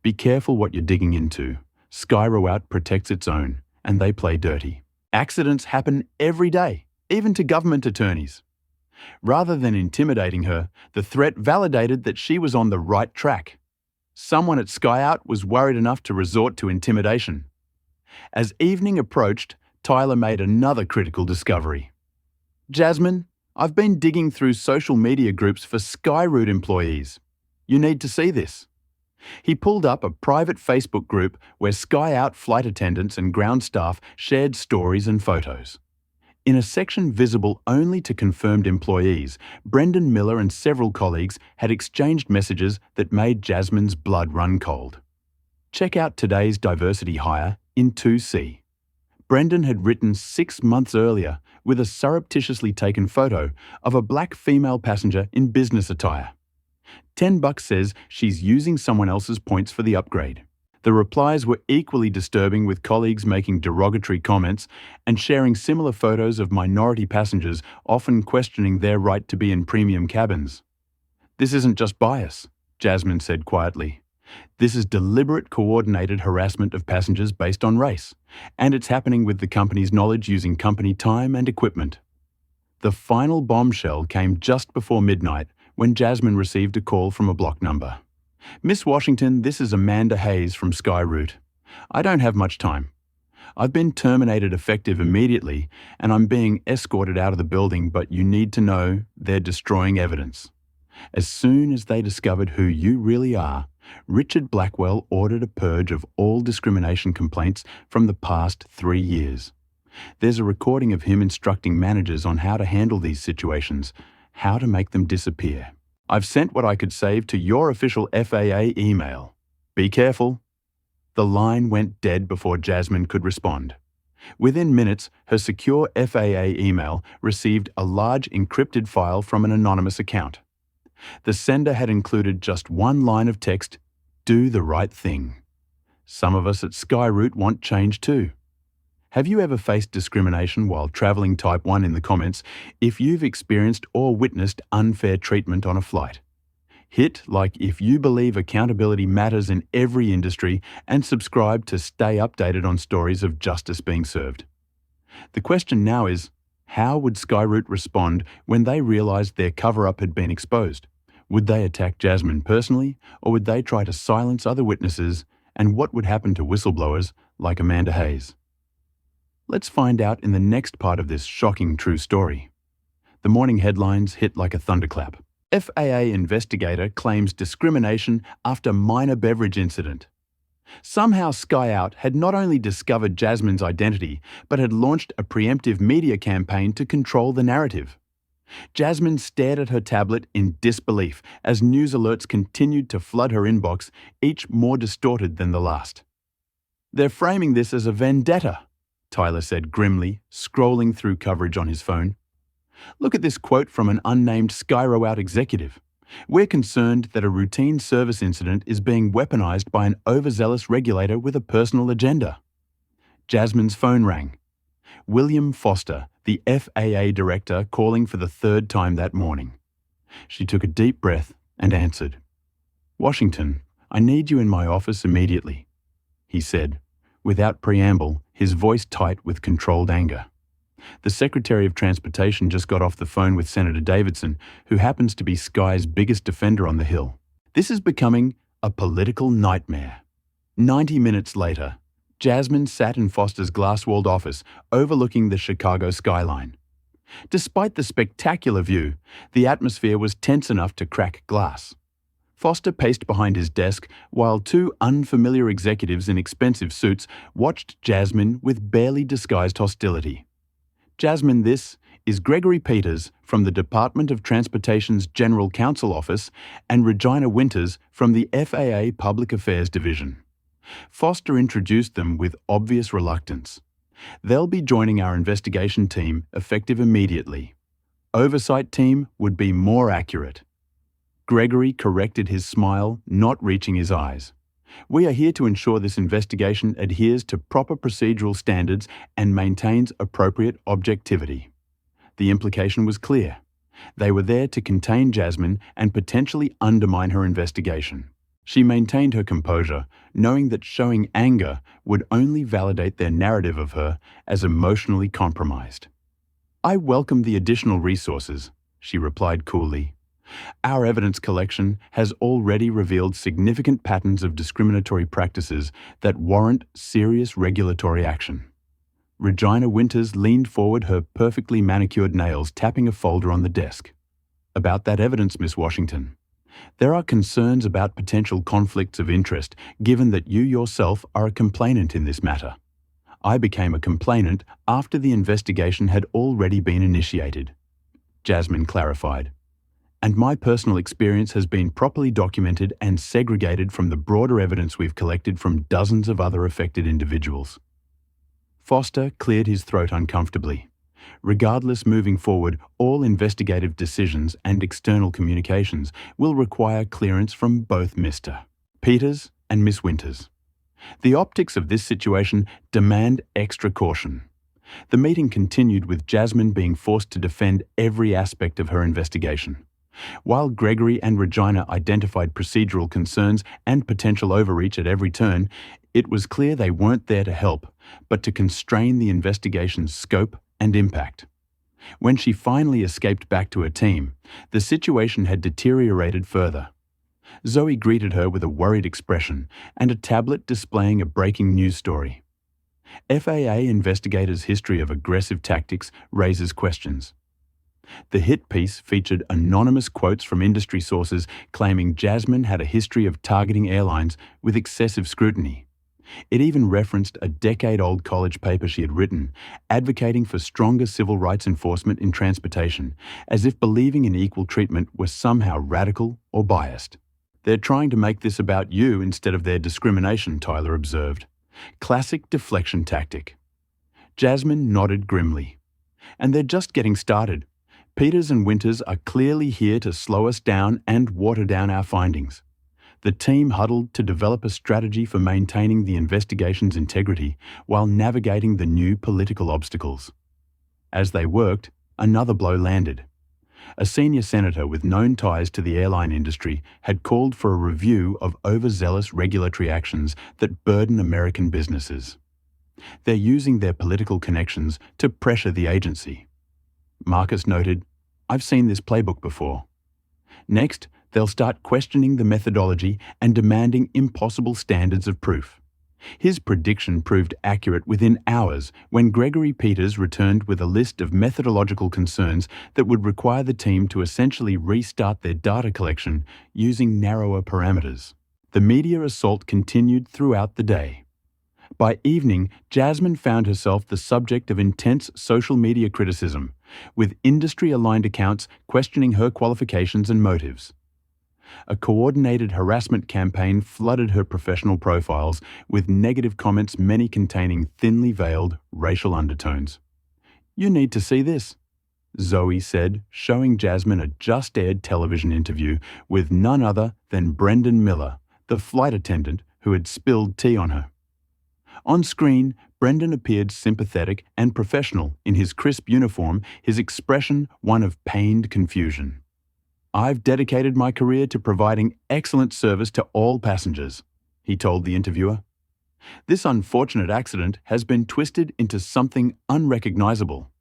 Be careful what you're digging into. Skyroute protects its own, and they play dirty. Accidents happen every day, even to government attorneys. Rather than intimidating her, the threat validated that she was on the right track. Someone at Skyout was worried enough to resort to intimidation. As evening approached, Tyler made another critical discovery. Jasmine, I've been digging through social media groups for Skyroute employees. You need to see this. He pulled up a private Facebook group where Skyout flight attendants and ground staff shared stories and photos. In a section visible only to confirmed employees, Brendan Miller and several colleagues had exchanged messages that made Jasmine's blood run cold. Check out today's diversity hire in 2C. Brendan had written 6 months earlier with a surreptitiously taken photo of a black female passenger in business attire. $10 says she's using someone else's points for the upgrade. The replies were equally disturbing, with colleagues making derogatory comments and sharing similar photos of minority passengers, often questioning their right to be in premium cabins. This isn't just bias, Jasmine said quietly. This is deliberate, coordinated harassment of passengers based on race, and it's happening with the company's knowledge, using company time and equipment. The final bombshell came just before midnight when Jasmine received a call from a block number. Miss Washington, this is Amanda Hayes from Skyroute. I don't have much time. I've been terminated effective immediately, and I'm being escorted out of the building, but you need to know they're destroying evidence. As soon as they discovered who you really are, Richard Blackwell ordered a purge of all discrimination complaints from the past 3 years. There's a recording of him instructing managers on how to handle these situations, how to make them disappear. I've sent what I could save to your official FAA email. Be careful. The line went dead before Jasmine could respond. Within minutes, her secure FAA email received a large encrypted file from an anonymous account. The sender had included just one line of text: do the right thing. Some of us at Skyroute want change too. Have you ever faced discrimination while traveling Type 1 in the comments if you've experienced or witnessed unfair treatment on a flight? Hit like if you believe accountability matters in every industry, and subscribe to stay updated on stories of justice being served. The question now is, how would Skyroute respond when they realized their cover-up had been exposed? Would they attack Jasmine personally, or would they try to silence other witnesses? And what would happen to whistleblowers like Amanda Hayes? Let's find out in the next part of this shocking true story. The morning headlines hit like a thunderclap. FAA investigator claims discrimination after minor beverage incident. Somehow Skyout had not only discovered Jasmine's identity, but had launched a preemptive media campaign to control the narrative. Jasmine stared at her tablet in disbelief as news alerts continued to flood her inbox, each more distorted than the last. They're framing this as a vendetta, Tyler said grimly, scrolling through coverage on his phone. Look at this quote from an unnamed Skyroute executive. We're concerned that a routine service incident is being weaponized by an overzealous regulator with a personal agenda. Jasmine's phone rang. William Foster, the FAA director, calling for the 3rd time that morning. She took a deep breath and answered. Washington, I need you in my office immediately, he said, without preamble, his voice tight with controlled anger. The Secretary of Transportation just got off the phone with Senator Davidson, who happens to be Sky's biggest defender on the Hill. This is becoming a political nightmare. 90 minutes later, Jasmine sat in Foster's glass-walled office overlooking the Chicago skyline. Despite the spectacular view, the atmosphere was tense enough to crack glass. Foster paced behind his desk while 2 unfamiliar executives in expensive suits watched Jasmine with barely disguised hostility. Jasmine, this is Gregory Peters from the Department of Transportation's General Counsel Office and Regina Winters from the FAA Public Affairs Division. Foster introduced them with obvious reluctance. They'll be joining our investigation team effective immediately. Oversight team would be more accurate. Gregory corrected his smile, not reaching his eyes. We are here to ensure this investigation adheres to proper procedural standards and maintains appropriate objectivity. The implication was clear. They were there to contain Jasmine and potentially undermine her investigation. She maintained her composure, knowing that showing anger would only validate their narrative of her as emotionally compromised. "I welcome the additional resources," she replied coolly. "Our evidence collection has already revealed significant patterns of discriminatory practices that warrant serious regulatory action." Regina Winters leaned forward, her perfectly manicured nails tapping a folder on the desk. "About that evidence, Miss Washington. There are concerns about potential conflicts of interest, given that you yourself are a complainant in this matter. I became a complainant after the investigation had already been initiated," Jasmine clarified. "And my personal experience has been properly documented and segregated from the broader evidence we've collected from dozens of other affected individuals." Foster cleared his throat uncomfortably. Regardless, moving forward, all investigative decisions and external communications will require clearance from both Mr. Peters and Miss Winters. The optics of this situation demand extra caution. The meeting continued with Jasmine being forced to defend every aspect of her investigation. While Gregory and Regina identified procedural concerns and potential overreach at every turn, it was clear they weren't there to help, but to constrain the investigation's scope and impact. When she finally escaped back to her team, the situation had deteriorated further. Zoe greeted her with a worried expression and a tablet displaying a breaking news story. FAA investigators' history of aggressive tactics raises questions. The hit piece featured anonymous quotes from industry sources claiming Jasmine had a history of targeting airlines with excessive scrutiny. It even referenced a decade-old college paper she had written, advocating for stronger civil rights enforcement in transportation, as if believing in equal treatment was somehow radical or biased. "They're trying to make this about you instead of their discrimination," Tyler observed. Classic deflection tactic. Jasmine nodded grimly. "And they're just getting started. Peters and Winters are clearly here to slow us down and water down our findings." The team huddled to develop a strategy for maintaining the investigation's integrity while navigating the new political obstacles. As they worked, another blow landed. A senior senator with known ties to the airline industry had called for a review of overzealous regulatory actions that burden American businesses. They're using their political connections to pressure the agency. Marcus noted, "I've seen this playbook before." Next, they'll start questioning the methodology and demanding impossible standards of proof. His prediction proved accurate within hours when Gregory Peters returned with a list of methodological concerns that would require the team to essentially restart their data collection using narrower parameters. The media assault continued throughout the day. By evening, Jasmine found herself the subject of intense social media criticism, with industry-aligned accounts questioning her qualifications and motives. A coordinated harassment campaign flooded her professional profiles with negative comments, many containing thinly veiled racial undertones. "You need to see this," Zoe said, showing Jasmine a just-aired television interview with none other than Brendan Miller, the flight attendant who had spilled tea on her. On screen, Brendan appeared sympathetic and professional in his crisp uniform, his expression one of pained confusion. "I've dedicated my career to providing excellent service to all passengers," he told the interviewer. "This unfortunate accident has been twisted into something unrecognizable.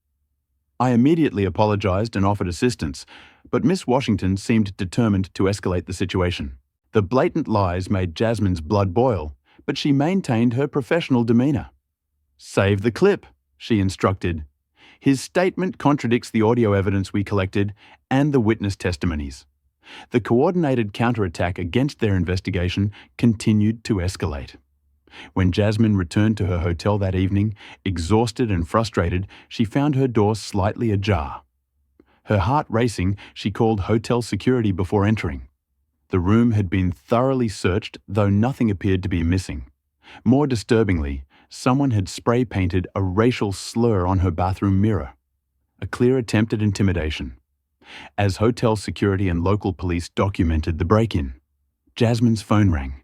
I immediately apologized and offered assistance, but Miss Washington seemed determined to escalate the situation. The blatant lies made Jasmine's blood boil, but she maintained her professional demeanor. "Save the clip," she instructed. "His statement contradicts the audio evidence we collected and the witness testimonies." The coordinated counterattack against their investigation continued to escalate. When Jasmine returned to her hotel that evening, exhausted and frustrated, she found her door slightly ajar. Her heart racing, she called hotel security before entering. The room had been thoroughly searched, though nothing appeared to be missing. More disturbingly, Someone had spray-painted a racial slur on her bathroom mirror, a clear attempt at intimidation. As hotel security and local police documented the break-in, Jasmine's phone rang.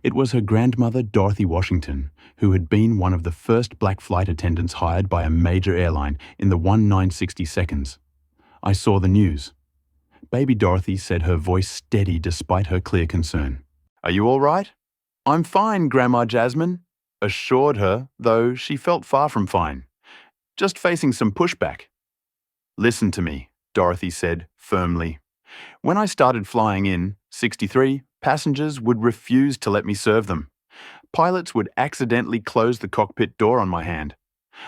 It was her grandmother, Dorothy Washington, who had been one of the first black flight attendants hired by a major airline in the 1960 seconds. I saw the news. Baby Dorothy said, her voice steady despite her clear concern. "Are you all right?" "I'm fine, Grandma," Jasmine assured her, though she felt far from fine. "Just facing some pushback." "Listen to me," Dorothy said firmly. "When I started flying in 63, passengers would refuse to let me serve them. Pilots would accidentally close the cockpit door on my hand.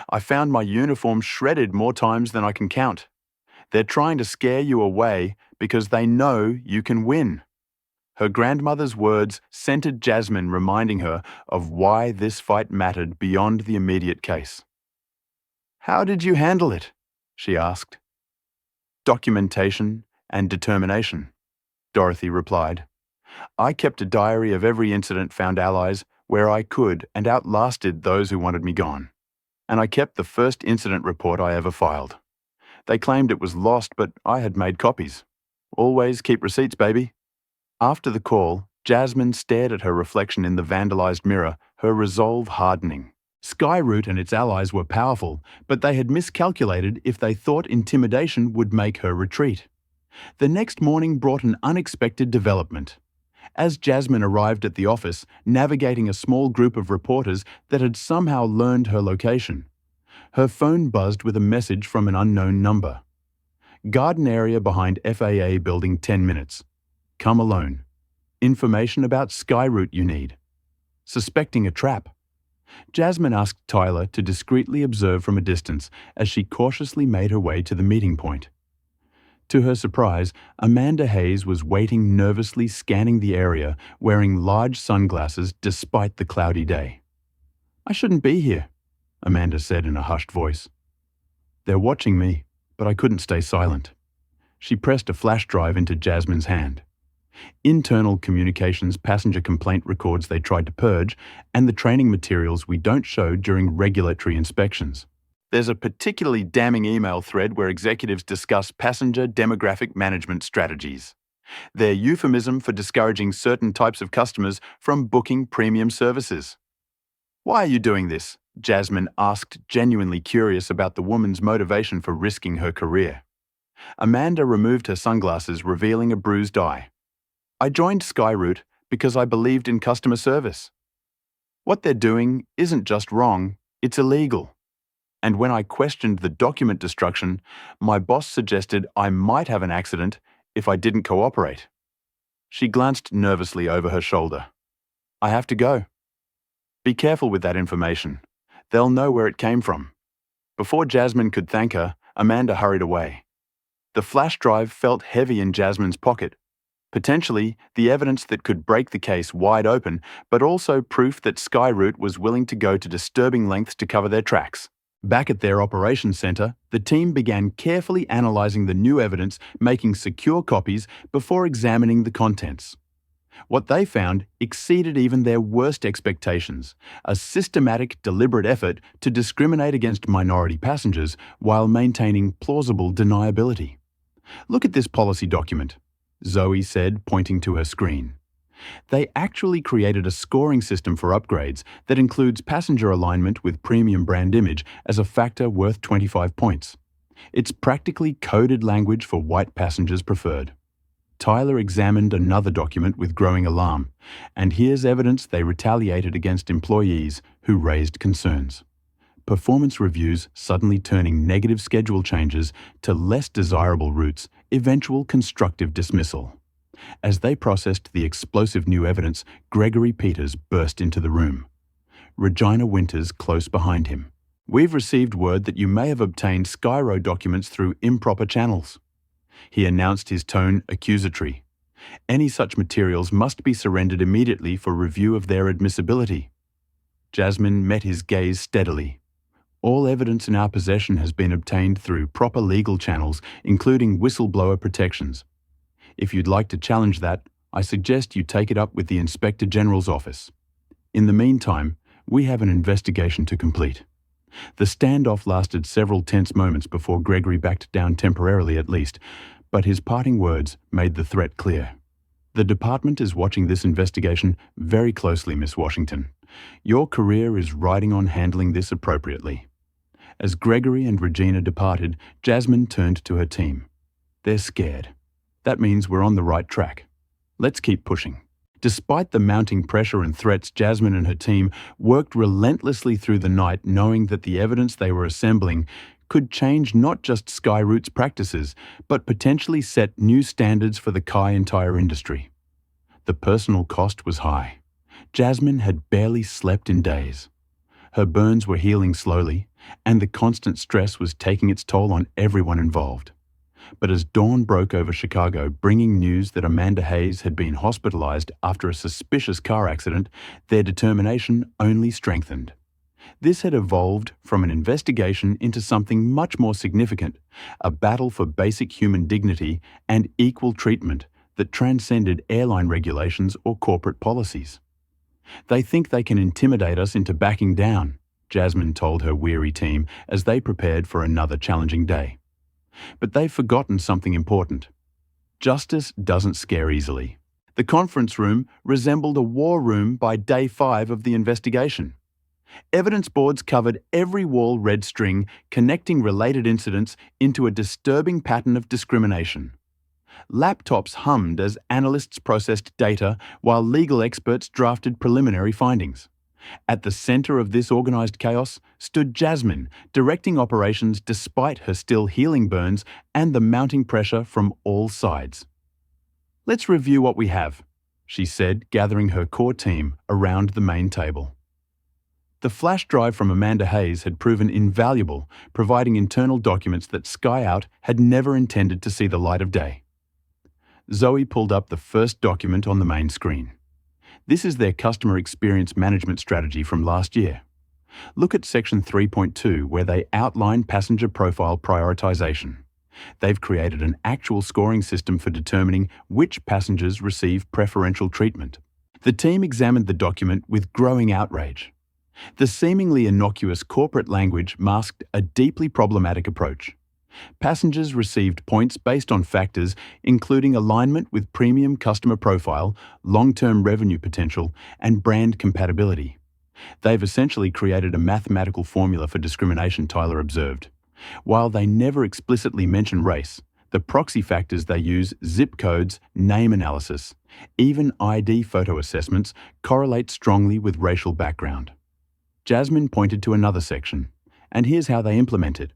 I found my uniform shredded more times than I can count. They're trying to scare you away because they know you can win." Her grandmother's words centered Jasmine, reminding her of why this fight mattered beyond the immediate case. "How did you handle it?" she asked. "Documentation and determination," Dorothy replied. "I kept a diary of every incident, found allies where I could, and outlasted those who wanted me gone. And I kept the first incident report I ever filed. They claimed it was lost, but I had made copies. Always keep receipts, baby." After the call, Jasmine stared at her reflection in the vandalized mirror, her resolve hardening. Skyroute and its allies were powerful, but they had miscalculated if they thought intimidation would make her retreat. The next morning brought an unexpected development. As Jasmine arrived at the office, navigating a small group of reporters that had somehow learned her location, her phone buzzed with a message from an unknown number. "Garden area behind FAA building 10 minutes. Come alone. Information about Skyroute you need." Suspecting a trap, Jasmine asked Tyler to discreetly observe from a distance as she cautiously made her way to the meeting point. To her surprise, Amanda Hayes was waiting nervously, scanning the area, wearing large sunglasses despite the cloudy day. "I shouldn't be here," Amanda said in a hushed voice. "They're watching me, but I couldn't stay silent." She pressed a flash drive into Jasmine's hand. Internal communications passenger complaint records they tried to purge, and the training materials we don't show during regulatory inspections. There's a particularly damning email thread where executives discuss passenger demographic management strategies. They're euphemism for discouraging certain types of customers from booking premium services. "Why are you doing this?" Jasmine asked, genuinely curious about the woman's motivation for risking her career. Amanda removed her sunglasses, revealing a bruised eye. "I joined Skyroute because I believed in customer service. What they're doing isn't just wrong, it's illegal. And when I questioned the document destruction, my boss suggested I might have an accident if I didn't cooperate." She glanced nervously over her shoulder. "I have to go." "Be careful with that information. They'll know where it came from." Before Jasmine could thank her, Amanda hurried away. The flash drive felt heavy in Jasmine's pocket. Potentially, the evidence that could break the case wide open, but also proof that Skyroute was willing to go to disturbing lengths to cover their tracks. Back at their operations center, the team began carefully analyzing the new evidence, making secure copies before examining the contents. What they found exceeded even their worst expectations, a systematic, deliberate effort to discriminate against minority passengers while maintaining plausible deniability. "Look at this policy document," Zoe said, pointing to her screen. They actually created a scoring system for upgrades that includes passenger alignment with premium brand image as a factor worth 25 points. It's practically coded language for white passengers preferred. Tyler examined another document with growing alarm, and here's evidence they retaliated against employees who raised concerns. Performance reviews suddenly turning negative schedule changes to less desirable routes, eventual constructive dismissal. As they processed the explosive new evidence, Gregory Peters burst into the room. Regina Winters close behind him. "We've received word that you may have obtained Skyro documents through improper channels." He announced, his tone accusatory. "Any such materials must be surrendered immediately for review of their admissibility." Jasmine met his gaze steadily. "All evidence in our possession has been obtained through proper legal channels, including whistleblower protections. If you'd like to challenge that, I suggest you take it up with the Inspector General's office. In the meantime, We have an investigation to complete. The standoff lasted several tense moments before Gregory backed down temporarily at least, but his parting words made the threat clear. The department is watching this investigation very closely, Miss Washington. Your career is riding on handling this appropriately. As Gregory and Regina departed, Jasmine turned to her team. They're scared. That means we're on the right track. Let's keep pushing. Despite the mounting pressure and threats, Jasmine and her team worked relentlessly through the night, knowing that the evidence they were assembling could change not just Skyroute's practices, but potentially set new standards for the car entire industry. The personal cost was high. Jasmine had barely slept in days. Her burns were healing slowly, and the constant stress was taking its toll on everyone involved. But as dawn broke over Chicago, bringing news that Amanda Hayes had been hospitalized after a suspicious car accident, their determination only strengthened. This had evolved from an investigation into something much more significant, a battle for basic human dignity and equal treatment that transcended airline regulations or corporate policies. They think they can intimidate us into backing down, Jasmine told her weary team as they prepared for another challenging day. But they've forgotten something important. Justice doesn't scare easily. The conference room resembled a war room by day 5 of the investigation. Evidence boards covered every wall red string, connecting related incidents into a disturbing pattern of discrimination. Laptops hummed as analysts processed data while legal experts drafted preliminary findings. At the center of this organized chaos stood Jasmine, directing operations despite her still healing burns and the mounting pressure from all sides. Let's review what we have, she said, gathering her core team around the main table. The flash drive from Amanda Hayes had proven invaluable, providing internal documents that SkyOut had never intended to see the light of day. Zoe pulled up the first document on the main screen. This is their customer experience management strategy from last year. Look at section 3.2 where they outline passenger profile prioritization. They've created an actual scoring system for determining which passengers receive preferential treatment. The team examined the document with growing outrage. The seemingly innocuous corporate language masked a deeply problematic approach. Passengers received points based on factors including alignment with premium customer profile, long-term revenue potential, and brand compatibility. They've essentially created a mathematical formula for discrimination, Tyler observed. While they never explicitly mention race, the proxy factors they use, zip codes, name analysis, even ID photo assessments, correlate strongly with racial background. Jasmine pointed to another section, and here's how they implement it.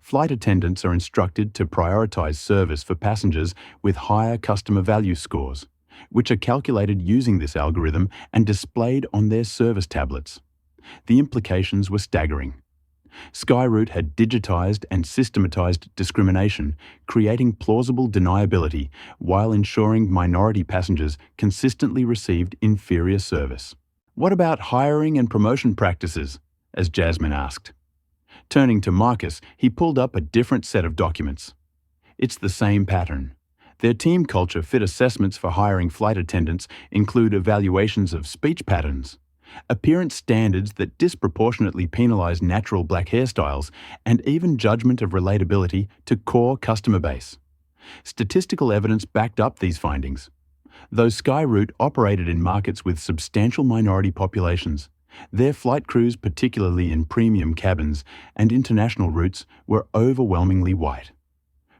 Flight attendants are instructed to prioritize service for passengers with higher customer value scores, which are calculated using this algorithm and displayed on their service tablets. The implications were staggering. Skyroute had digitized and systematized discrimination, creating plausible deniability while ensuring minority passengers consistently received inferior service. What about hiring and promotion practices? As Jasmine asked. Turning to Marcus, he pulled up a different set of documents. It's the same pattern. Their team culture fit assessments for hiring flight attendants include evaluations of speech patterns, appearance standards that disproportionately penalize natural black hairstyles, and even judgment of relatability to core customer base. Statistical evidence backed up these findings. Though Skyroute operated in markets with substantial minority populations, their flight crews, particularly in premium cabins and international routes, were overwhelmingly white.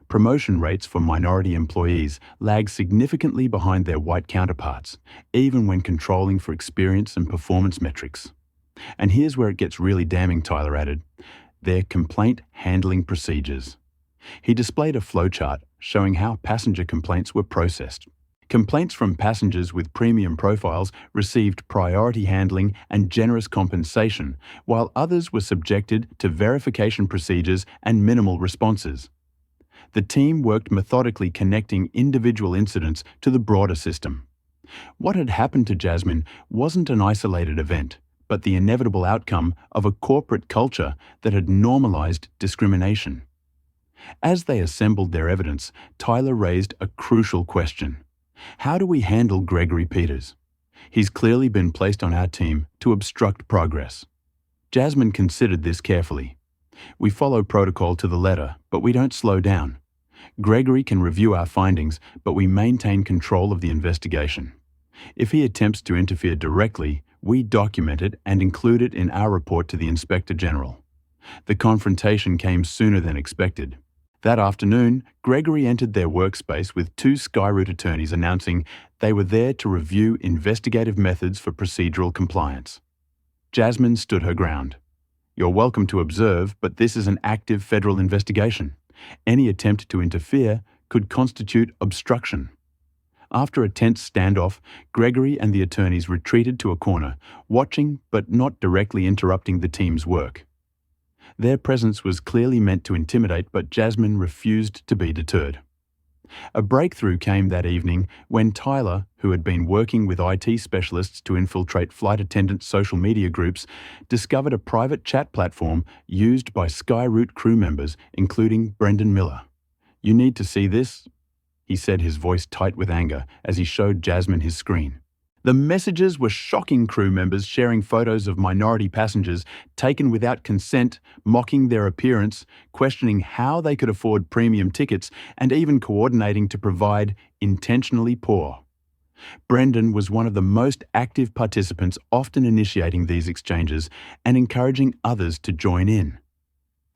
Promotion rates for minority employees lag significantly behind their white counterparts, even when controlling for experience and performance metrics. And here's where it gets really damning, Tyler added, their complaint handling procedures. He displayed a flowchart showing how passenger complaints were processed. Complaints from passengers with premium profiles received priority handling and generous compensation, while others were subjected to verification procedures and minimal responses. The team worked methodically, connecting individual incidents to the broader system. What had happened to Jasmine wasn't an isolated event, but the inevitable outcome of a corporate culture that had normalized discrimination. As they assembled their evidence, Tyler raised a crucial question. How do we handle Gregory Peters? He's clearly been placed on our team to obstruct progress. Jasmine considered this carefully. We follow protocol to the letter, but we don't slow down. Gregory can review our findings, but we maintain control of the investigation. If he attempts to interfere directly, we document it and include it in our report to the Inspector General. The confrontation came sooner than expected. That afternoon, Gregory entered their workspace with two Skyroot attorneys announcing they were there to review investigative methods for procedural compliance. Jasmine stood her ground. "You're welcome to observe, but this is an active federal investigation. Any attempt to interfere could constitute obstruction." After a tense standoff, Gregory and the attorneys retreated to a corner, watching but not directly interrupting the team's work. Their presence was clearly meant to intimidate, but Jasmine refused to be deterred. A breakthrough came that evening when Tyler, who had been working with IT specialists to infiltrate flight attendant social media groups, discovered a private chat platform used by Skyroot crew members, including Brendan Miller. "You need to see this," he said, his voice tight with anger, as he showed Jasmine his screen. The messages were shocking crew members sharing photos of minority passengers taken without consent, mocking their appearance, questioning how they could afford premium tickets, and even coordinating to provide intentionally poor. Brendan was one of the most active participants, often initiating these exchanges and encouraging others to join in.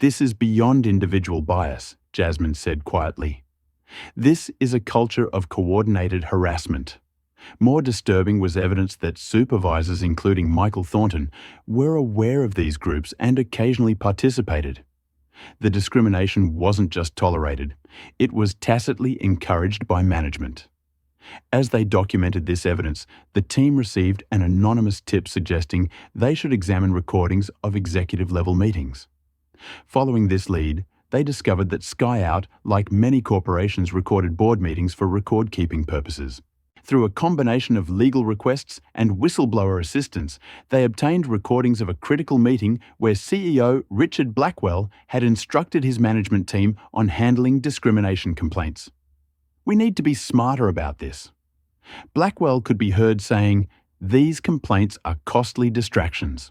"This is beyond individual bias," Jasmine said quietly. "This is a culture of coordinated harassment." More disturbing was evidence that supervisors, including Michael Thornton, were aware of these groups and occasionally participated. The discrimination wasn't just tolerated, it was tacitly encouraged by management. As they documented this evidence, the team received an anonymous tip suggesting they should examine recordings of executive-level meetings. Following this lead, they discovered that SkyOut, like many corporations, recorded board meetings for record-keeping purposes. Through a combination of legal requests and whistleblower assistance, they obtained recordings of a critical meeting where CEO Richard Blackwell had instructed his management team on handling discrimination complaints. "We need to be smarter about this." Blackwell could be heard saying, "These complaints are costly distractions."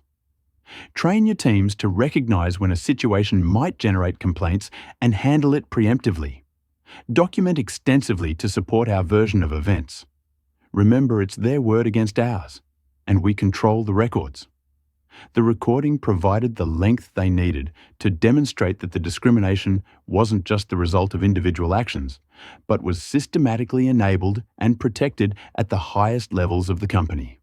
Train your teams to recognize when a situation might generate complaints and handle it preemptively. Document extensively to support our version of events. Remember, it's their word against ours, and we control the records. The recording provided the length they needed to demonstrate that the discrimination wasn't just the result of individual actions, but was systematically enabled and protected at the highest levels of the company.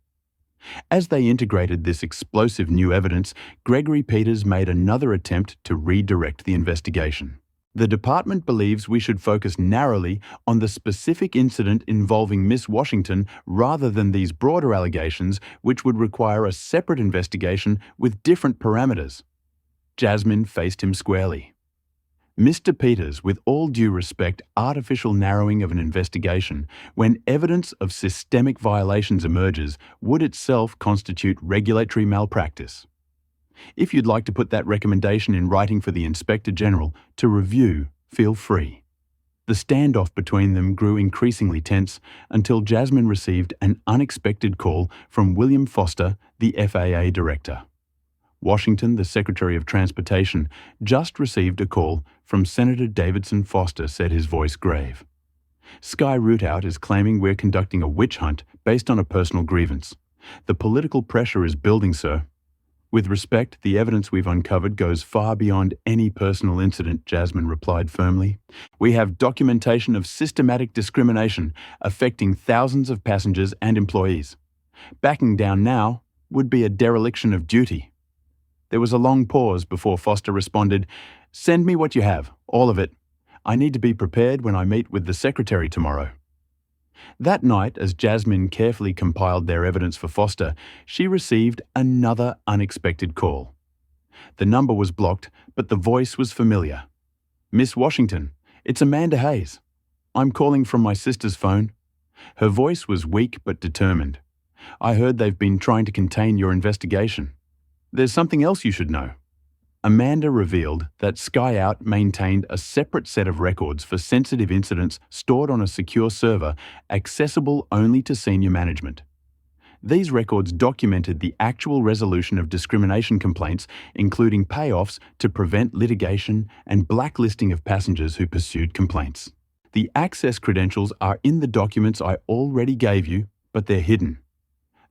As they integrated this explosive new evidence, Gregory Peters made another attempt to redirect the investigation. The department believes we should focus narrowly on the specific incident involving Miss Washington rather than these broader allegations, which would require a separate investigation with different parameters. Jasmine faced him squarely. "Mr. Peters, with all due respect, artificial narrowing of an investigation when evidence of systemic violations emerges would itself constitute regulatory malpractice. If you'd like to put that recommendation in writing for the Inspector General to review, feel free." The standoff between them grew increasingly tense until Jasmine received an unexpected call from William Foster, the FAA Director. "Washington, the Secretary of Transportation, just received a call from Senator Davidson Foster," said his voice grave. "Sky Rootout is claiming we're conducting a witch hunt based on a personal grievance. The political pressure is building, sir." "With respect, the evidence we've uncovered goes far beyond any personal incident," Jasmine replied firmly. "We have documentation of systematic discrimination affecting thousands of passengers and employees. Backing down now would be a dereliction of duty." There was a long pause before Foster responded, "Send me what you have, all of it. I need to be prepared when I meet with the Secretary tomorrow." That night, as Jasmine carefully compiled their evidence for Foster, she received another unexpected call. The number was blocked, but the voice was familiar. "Miss Washington, it's Amanda Hayes. I'm calling from my sister's phone." Her voice was weak but determined. "I heard they've been trying to contain your investigation. There's something else you should know." Amanda revealed that SkyOut maintained a separate set of records for sensitive incidents stored on a secure server accessible only to senior management. These records documented the actual resolution of discrimination complaints, including payoffs to prevent litigation and blacklisting of passengers who pursued complaints. The access credentials are in the documents I already gave you, but they're hidden.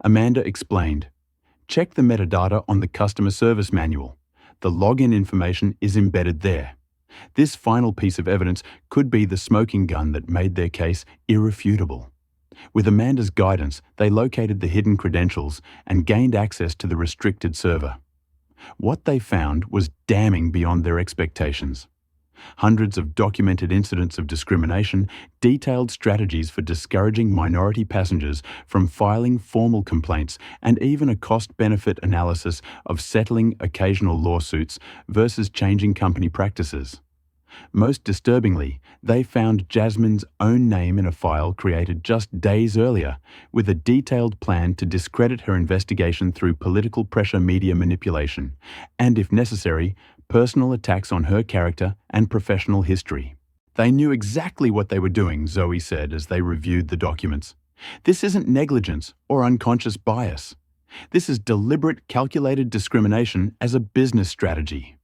Amanda explained. Check the metadata on the customer service manual. The login information is embedded there. This final piece of evidence could be the smoking gun that made their case irrefutable. With Amanda's guidance, they located the hidden credentials and gained access to the restricted server. What they found was damning beyond their expectations. Hundreds of documented incidents of discrimination, detailed strategies for discouraging minority passengers from filing formal complaints, and even a cost-benefit analysis of settling occasional lawsuits versus changing company practices. Most disturbingly, they found Jasmine's own name in a file created just days earlier, with a detailed plan to discredit her investigation through political pressure media manipulation, and, if necessary, personal attacks on her character and professional history. They knew exactly what they were doing, Zoe said as they reviewed the documents. This isn't negligence or unconscious bias. This is deliberate, calculated discrimination as a business strategy.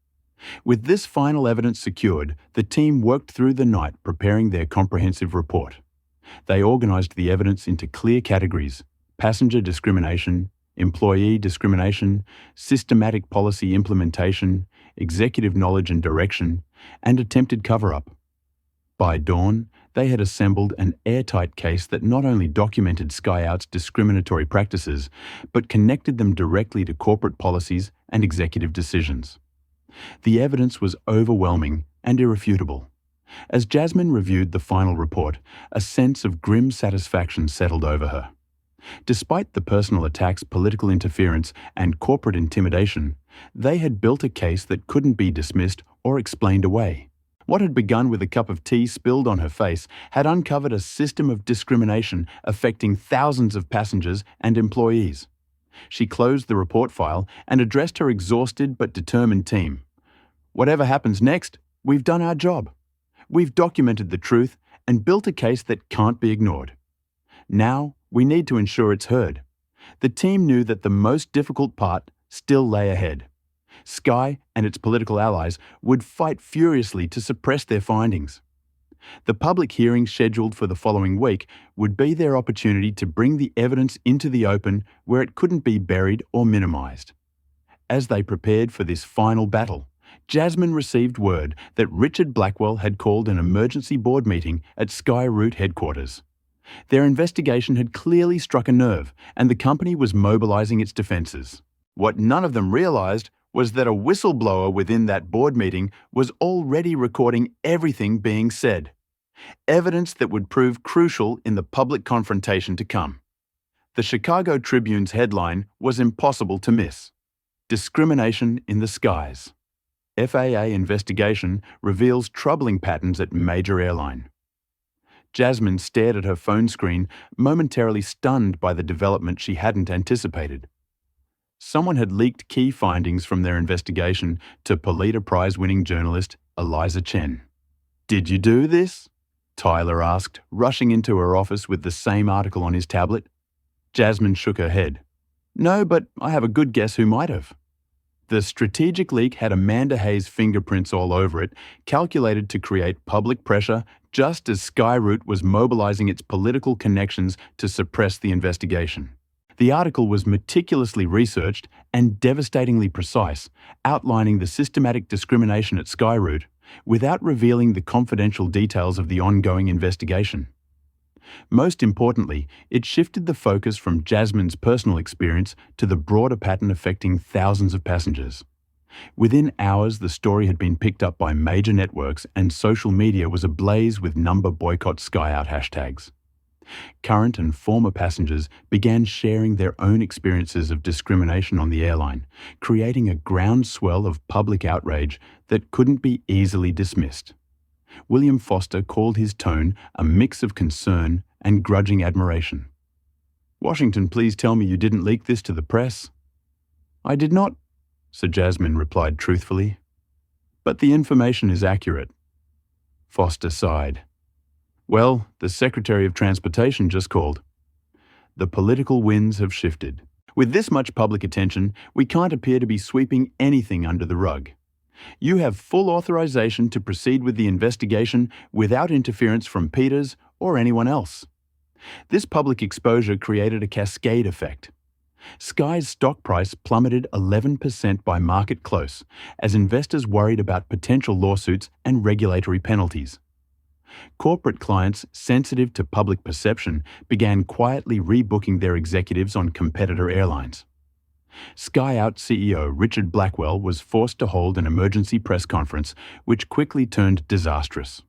With this final evidence secured, the team worked through the night preparing their comprehensive report. They organized the evidence into clear categories: passenger discrimination, employee discrimination, systematic policy implementation, executive knowledge and direction, and attempted cover-up. By dawn, they had assembled an airtight case that not only documented SkyOut's discriminatory practices, but connected them directly to corporate policies and executive decisions. The evidence was overwhelming and irrefutable. As Jasmine reviewed the final report, a sense of grim satisfaction settled over her. Despite the personal attacks, political interference, and corporate intimidation, they had built a case that couldn't be dismissed or explained away. What had begun with a cup of tea spilled on her face had uncovered a system of discrimination affecting thousands of passengers and employees. She closed the report file and addressed her exhausted but determined team. Whatever happens next, we've done our job. We've documented the truth and built a case that can't be ignored. Now, we need to ensure it's heard. The team knew that the most difficult part still lay ahead. Sky and its political allies would fight furiously to suppress their findings. The public hearing scheduled for the following week would be their opportunity to bring the evidence into the open where it couldn't be buried or minimized. As they prepared for this final battle, Jasmine received word that Richard Blackwell had called an emergency board meeting at Sky Route headquarters. Their investigation had clearly struck a nerve, and the company was mobilizing its defenses. What none of them realized was that a whistleblower within that board meeting was already recording everything being said. Evidence that would prove crucial in the public confrontation to come. The Chicago Tribune's headline was impossible to miss. Discrimination in the skies. FAA investigation reveals troubling patterns at major airline. Jasmine stared at her phone screen, momentarily stunned by the development she hadn't anticipated. Someone had leaked key findings from their investigation to Pulitzer Prize-winning journalist Eliza Chen. "Did you do this?" Tyler asked, rushing into her office with the same article on his tablet. Jasmine shook her head. "No, but I have a good guess who might have." The strategic leak had Amanda Hayes' fingerprints all over it, calculated to create public pressure just as Skyroute was mobilizing its political connections to suppress the investigation. The article was meticulously researched and devastatingly precise, outlining the systematic discrimination at Skyroute without revealing the confidential details of the ongoing investigation. Most importantly, it shifted the focus from Jasmine's personal experience to the broader pattern affecting thousands of passengers. Within hours, the story had been picked up by major networks and social media was ablaze with number boycott SkyOut hashtags. Current and former passengers began sharing their own experiences of discrimination on the airline, creating a groundswell of public outrage that couldn't be easily dismissed. William Foster called his tone a mix of concern and grudging admiration. "Washington, please tell me you didn't leak this to the press." "I did not," Sir Jasmine replied truthfully. "But the information is accurate." Foster sighed. "Well, the Secretary of Transportation just called." The political winds have shifted. With this much public attention, we can't appear to be sweeping anything under the rug. You have full authorization to proceed with the investigation without interference from Peters or anyone else. This public exposure created a cascade effect. Sky's stock price plummeted 11% by market close as investors worried about potential lawsuits and regulatory penalties. Corporate clients sensitive to public perception began quietly rebooking their executives on competitor airlines. SkyOut CEO Richard Blackwell was forced to hold an emergency press conference, which quickly turned disastrous.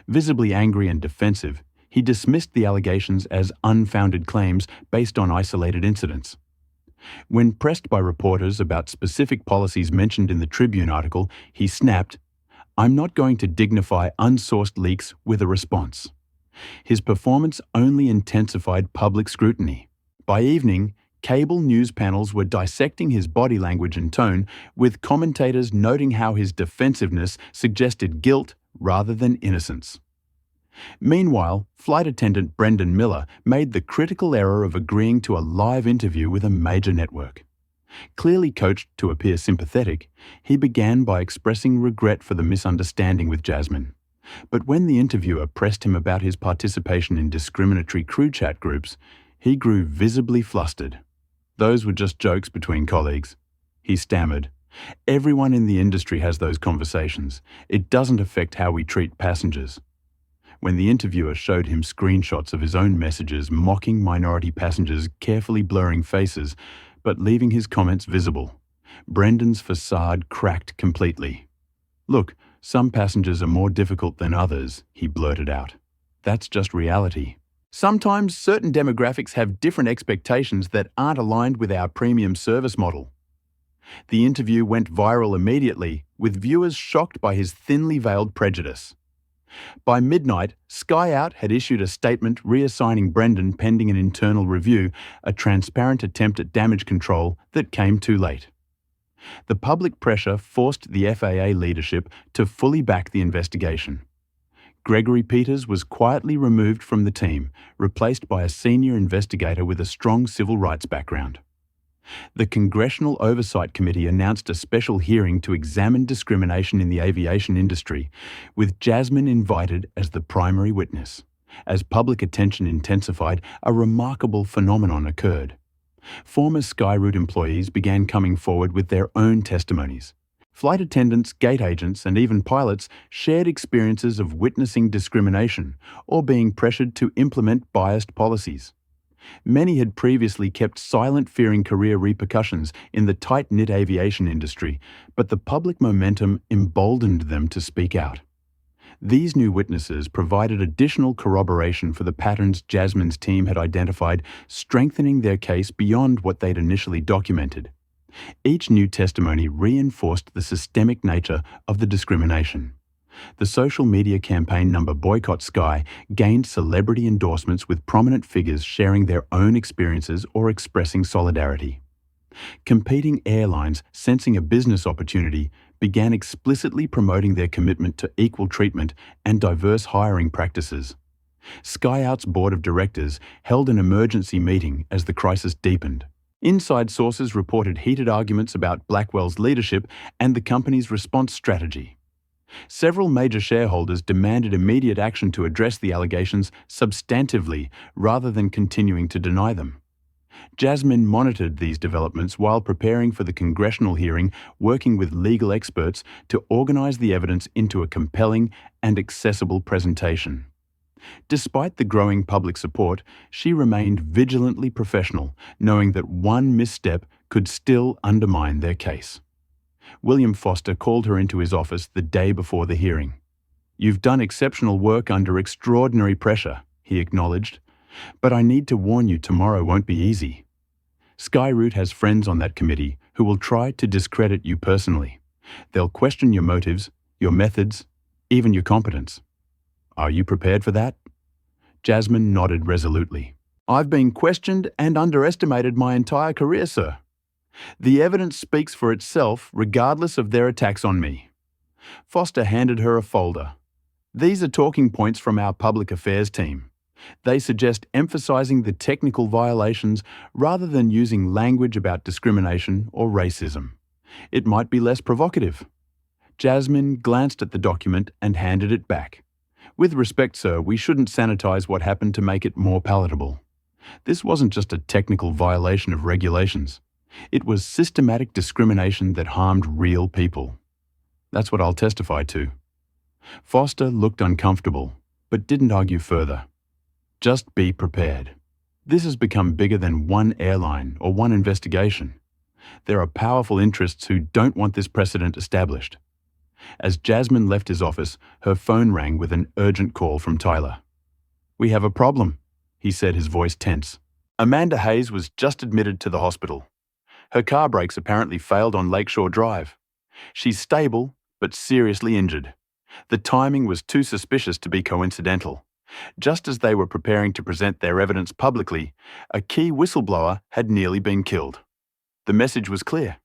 Visibly angry and defensive, he dismissed the allegations as unfounded claims based on isolated incidents. When pressed by reporters about specific policies mentioned in the Tribune article, he snapped, "I'm not going to dignify unsourced leaks with a response." His performance only intensified public scrutiny. By evening, cable news panels were dissecting his body language and tone, with commentators noting how his defensiveness suggested guilt rather than innocence. Meanwhile, flight attendant Brendan Miller made the critical error of agreeing to a live interview with a major network. Clearly coached to appear sympathetic, he began by expressing regret for the misunderstanding with Jasmine. But when the interviewer pressed him about his participation in discriminatory crew chat groups, he grew visibly flustered. "Those were just jokes between colleagues," he stammered. "Everyone in the industry has those conversations. It doesn't affect how we treat passengers." When the interviewer showed him screenshots of his own messages mocking minority passengers, carefully blurring faces, but leaving his comments visible, Brendan's facade cracked completely. "Look, some passengers are more difficult than others," he blurted out. "That's just reality. Sometimes certain demographics have different expectations that aren't aligned with our premium service model." The interview went viral immediately, with viewers shocked by his thinly veiled prejudice. By midnight, SkyOut had issued a statement reassigning Brendan pending an internal review, a transparent attempt at damage control that came too late. The public pressure forced the FAA leadership to fully back the investigation. Gregory Peters was quietly removed from the team, replaced by a senior investigator with a strong civil rights background. The Congressional Oversight Committee announced a special hearing to examine discrimination in the aviation industry, with Jasmine invited as the primary witness. As public attention intensified, a remarkable phenomenon occurred. Former Skyroute employees began coming forward with their own testimonies. Flight attendants, gate agents, and even pilots shared experiences of witnessing discrimination or being pressured to implement biased policies. Many had previously kept silent, fearing career repercussions in the tight-knit aviation industry, but the public momentum emboldened them to speak out. These new witnesses provided additional corroboration for the patterns Jasmine's team had identified, strengthening their case beyond what they'd initially documented. Each new testimony reinforced the systemic nature of the discrimination. The social media campaign Boycott Sky gained celebrity endorsements, with prominent figures sharing their own experiences or expressing solidarity. Competing airlines, sensing a business opportunity, began explicitly promoting their commitment to equal treatment and diverse hiring practices. SkyOut's board of directors held an emergency meeting as the crisis deepened. Inside sources reported heated arguments about Blackwell's leadership and the company's response strategy. Several major shareholders demanded immediate action to address the allegations substantively rather than continuing to deny them. Jasmine monitored these developments while preparing for the congressional hearing, working with legal experts to organize the evidence into a compelling and accessible presentation. Despite the growing public support, she remained vigilantly professional, knowing that one misstep could still undermine their case. William Foster called her into his office the day before the hearing. "You've done exceptional work under extraordinary pressure," he acknowledged, "but I need to warn you tomorrow won't be easy. Skyroute has friends on that committee who will try to discredit you personally. They'll question your motives, your methods, even your competence. Are you prepared for that?" Jasmine nodded resolutely. "I've been questioned and underestimated my entire career, sir. The evidence speaks for itself regardless of their attacks on me." Foster handed her a folder. "These are talking points from our public affairs team. They suggest emphasizing the technical violations rather than using language about discrimination or racism. It might be less provocative. Jasmine glanced at the document and handed it back. With respect, sir, we shouldn't sanitize what happened to make it more palatable. This wasn't just a technical violation of regulations. It was systematic discrimination that harmed real people. That's what I'll testify to. Foster looked uncomfortable, but didn't argue further. Just be prepared. This has become bigger than one airline or one investigation. There are powerful interests who don't want this precedent established. As Jasmine left his office, her phone rang with an urgent call from Tyler. "We have a problem," he said, his voice tense. Amanda Hayes was just admitted to the hospital. Her car brakes apparently failed on Lakeshore Drive. She's stable, but seriously injured. The timing was too suspicious to be coincidental. Just as they were preparing to present their evidence publicly, a key whistleblower had nearly been killed. The message was clear.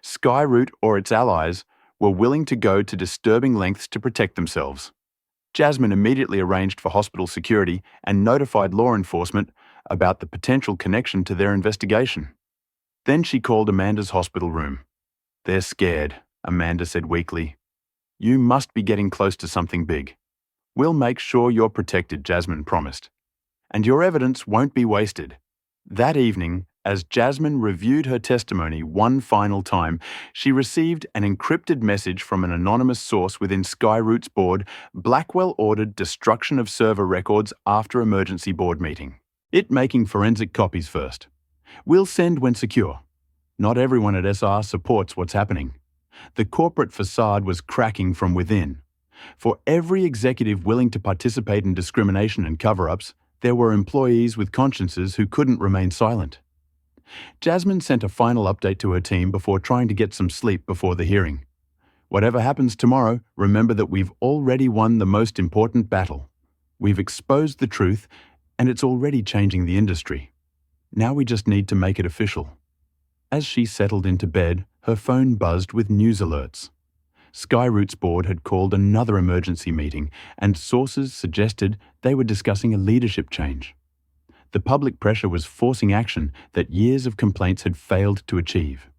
Skyroute or its allies were willing to go to disturbing lengths to protect themselves. Jasmine immediately arranged for hospital security and notified law enforcement about the potential connection to their investigation. Then she called Amanda's hospital room. "They're scared," Amanda said weakly. "You must be getting close to something big." "We'll make sure you're protected," Jasmine promised. "And your evidence won't be wasted." That evening, as Jasmine reviewed her testimony one final time, she received an encrypted message from an anonymous source within Skyroute's board. Blackwell ordered destruction of server records after emergency board meeting. It making forensic copies first. "We'll send when secure." Not everyone at SR supports what's happening. The corporate facade was cracking from within. For every executive willing to participate in discrimination and cover-ups, there were employees with consciences who couldn't remain silent. Jasmine sent a final update to her team before trying to get some sleep before the hearing. "Whatever happens tomorrow, remember that we've already won the most important battle. We've exposed the truth, and it's already changing the industry. Now we just need to make it official." As she settled into bed, her phone buzzed with news alerts. Skyroute's board had called another emergency meeting, and sources suggested they were discussing a leadership change. The public pressure was forcing action that years of complaints had failed to achieve.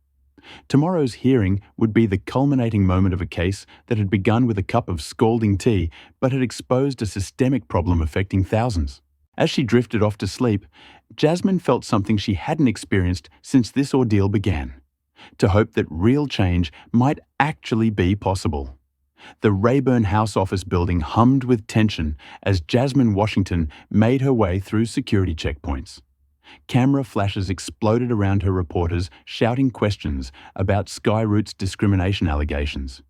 Tomorrow's hearing would be the culminating moment of a case that had begun with a cup of scalding tea but had exposed a systemic problem affecting thousands. As she drifted off to sleep, Jasmine felt something she hadn't experienced since this ordeal began: to hope that real change might actually be possible. The Rayburn House office building hummed with tension as Jasmine Washington made her way through security checkpoints. Camera flashes exploded around her reporters, shouting questions about Skyroute's discrimination allegations.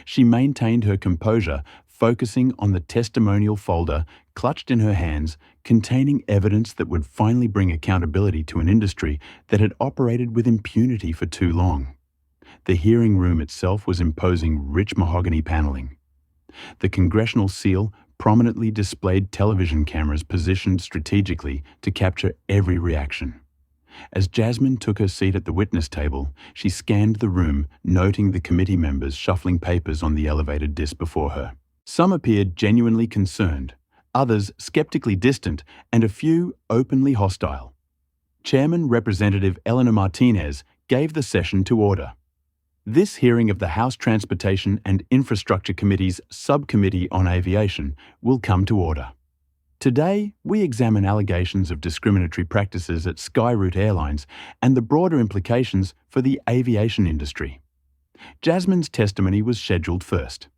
She maintained her composure, focusing on the testimonial folder clutched in her hands, containing evidence that would finally bring accountability to an industry that had operated with impunity for too long. The hearing room itself was imposing rich mahogany paneling. The congressional seal prominently displayed television cameras positioned strategically to capture every reaction. As Jasmine took her seat at the witness table, she scanned the room, noting the committee members shuffling papers on the elevated disc before her. Some appeared genuinely concerned, others skeptically distant, and a few openly hostile. Chairman Representative Eleanor Martinez gave the session to order. This hearing of the House Transportation and Infrastructure Committee's Subcommittee on Aviation will come to order. Today, we examine allegations of discriminatory practices at Skyroute Airlines and the broader implications for the aviation industry. Jasmine's testimony was scheduled first.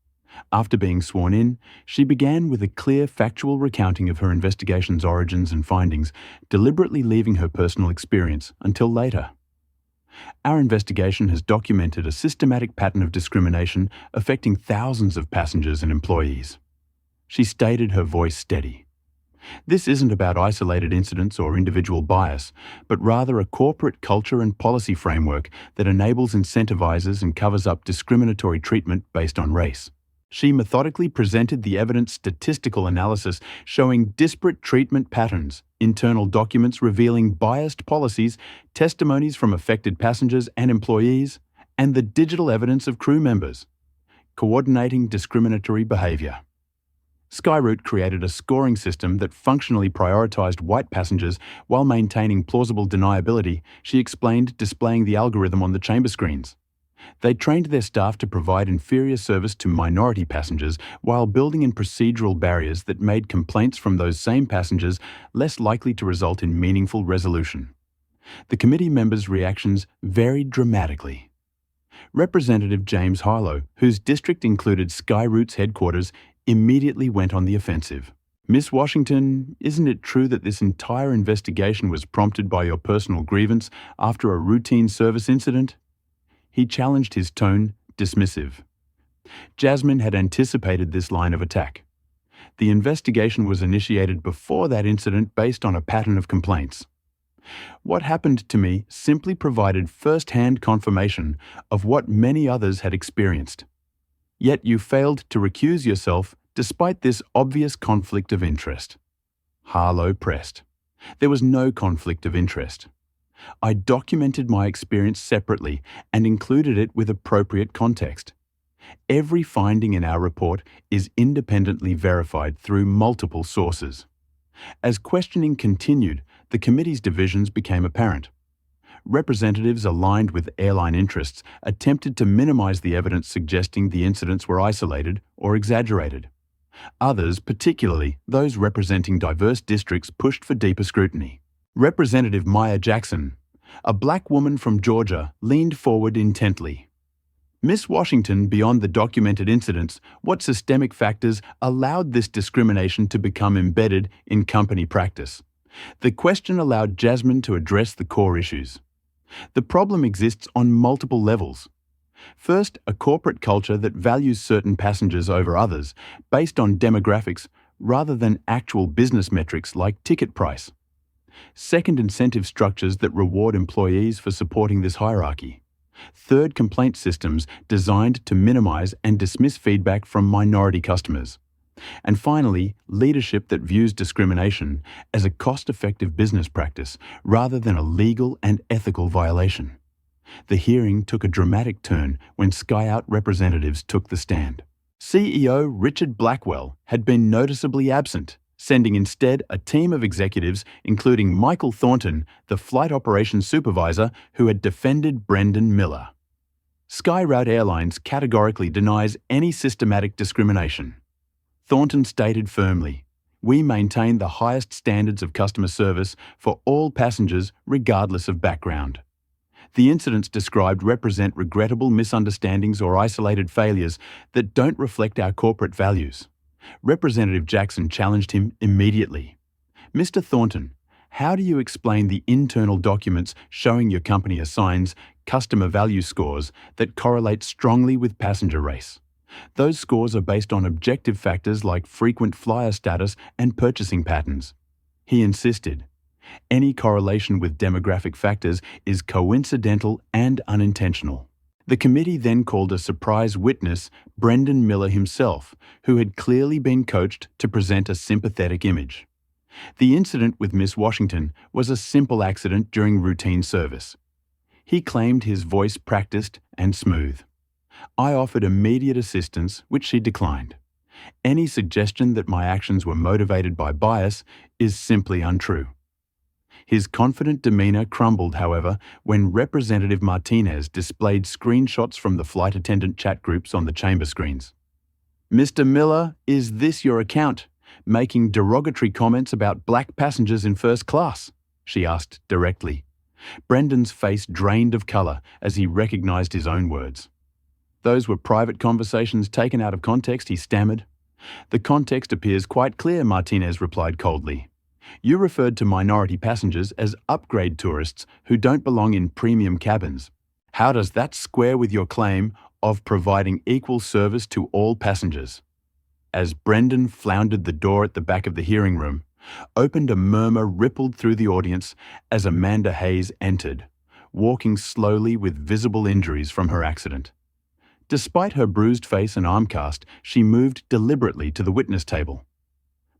After being sworn in, she began with a clear factual recounting of her investigation's origins and findings, deliberately leaving her personal experience until later. Our investigation has documented a systematic pattern of discrimination affecting thousands of passengers and employees. She stated, her voice steady. This isn't about isolated incidents or individual bias, but rather a corporate culture and policy framework that enables, incentivizes, and covers up discriminatory treatment based on race. She methodically presented the evidence statistical analysis showing disparate treatment patterns, internal documents revealing biased policies, testimonies from affected passengers and employees, and the digital evidence of crew members, coordinating discriminatory behavior. Skyroute created a scoring system that functionally prioritized white passengers while maintaining plausible deniability, she explained, displaying the algorithm on the chamber screens. They trained their staff to provide inferior service to minority passengers while building in procedural barriers that made complaints from those same passengers less likely to result in meaningful resolution. The committee members' reactions varied dramatically. Representative James Harlow, whose district included Skyroute's headquarters, immediately went on the offensive. "Miss Washington, isn't it true that this entire investigation was prompted by your personal grievance after a routine service incident?" He challenged, his tone dismissive. Jasmine had anticipated this line of attack. The investigation was initiated before that incident based on a pattern of complaints. "What happened to me simply provided first-hand confirmation of what many others had experienced. Yet you failed to recuse yourself despite this obvious conflict of interest." Harlow pressed. "There was no conflict of interest. I documented my experience separately and included it with appropriate context. Every finding in our report is independently verified through multiple sources." As questioning continued, the committee's divisions became apparent. Representatives aligned with airline interests attempted to minimize the evidence suggesting the incidents were isolated or exaggerated. Others, particularly those representing diverse districts, pushed for deeper scrutiny. Representative Maya Jackson, a black woman from Georgia, leaned forward intently. "Miss Washington, beyond the documented incidents, what systemic factors allowed this discrimination to become embedded in company practice?" The question allowed Jasmine to address the core issues. "The problem exists on multiple levels. First, a corporate culture that values certain passengers over others based on demographics rather than actual business metrics like ticket price. Second, incentive structures that reward employees for supporting this hierarchy. Third, complaint systems designed to minimize and dismiss feedback from minority customers. And finally, leadership that views discrimination as a cost-effective business practice rather than a legal and ethical violation." The hearing took a dramatic turn when SkyOut representatives took the stand. CEO Richard Blackwell had been noticeably absent, sending instead a team of executives, including Michael Thornton, the flight operations supervisor, who had defended Brendan Miller. Skyroute Airlines categorically denies any systematic discrimination. Thornton stated firmly, "We maintain the highest standards of customer service for all passengers regardless of background. The incidents described represent regrettable misunderstandings or isolated failures that don't reflect our corporate values." Representative Jackson challenged him immediately. "Mr. Thornton, how do you explain the internal documents showing your company assigns customer value scores that correlate strongly with passenger race? Those scores are based on objective factors like frequent flyer status and purchasing patterns." He insisted, "Any correlation with demographic factors is coincidental and unintentional." The committee then called a surprise witness, Brendan Miller himself, who had clearly been coached to present a sympathetic image. The incident with Miss Washington was a simple accident during routine service. He claimed his voice practiced and smooth. "I offered immediate assistance, which she declined. Any suggestion that my actions were motivated by bias is simply untrue." His confident demeanor crumbled, however, when Representative Martinez displayed screenshots from the flight attendant chat groups on the chamber screens. "Mr. Miller, is this your account, making derogatory comments about black passengers in first class?" she asked directly. Brendan's face drained of color as he recognized his own words. "Those were private conversations taken out of context," he stammered. "The context appears quite clear," Martinez replied coldly. "You referred to minority passengers as upgrade tourists who don't belong in premium cabins. How does that square with your claim of providing equal service to all passengers?" As Brendan floundered the door at the back of the hearing room, opened, a murmur rippled through the audience as Amanda Hayes entered, walking slowly with visible injuries from her accident. Despite her bruised face and arm cast, she moved deliberately to the witness table.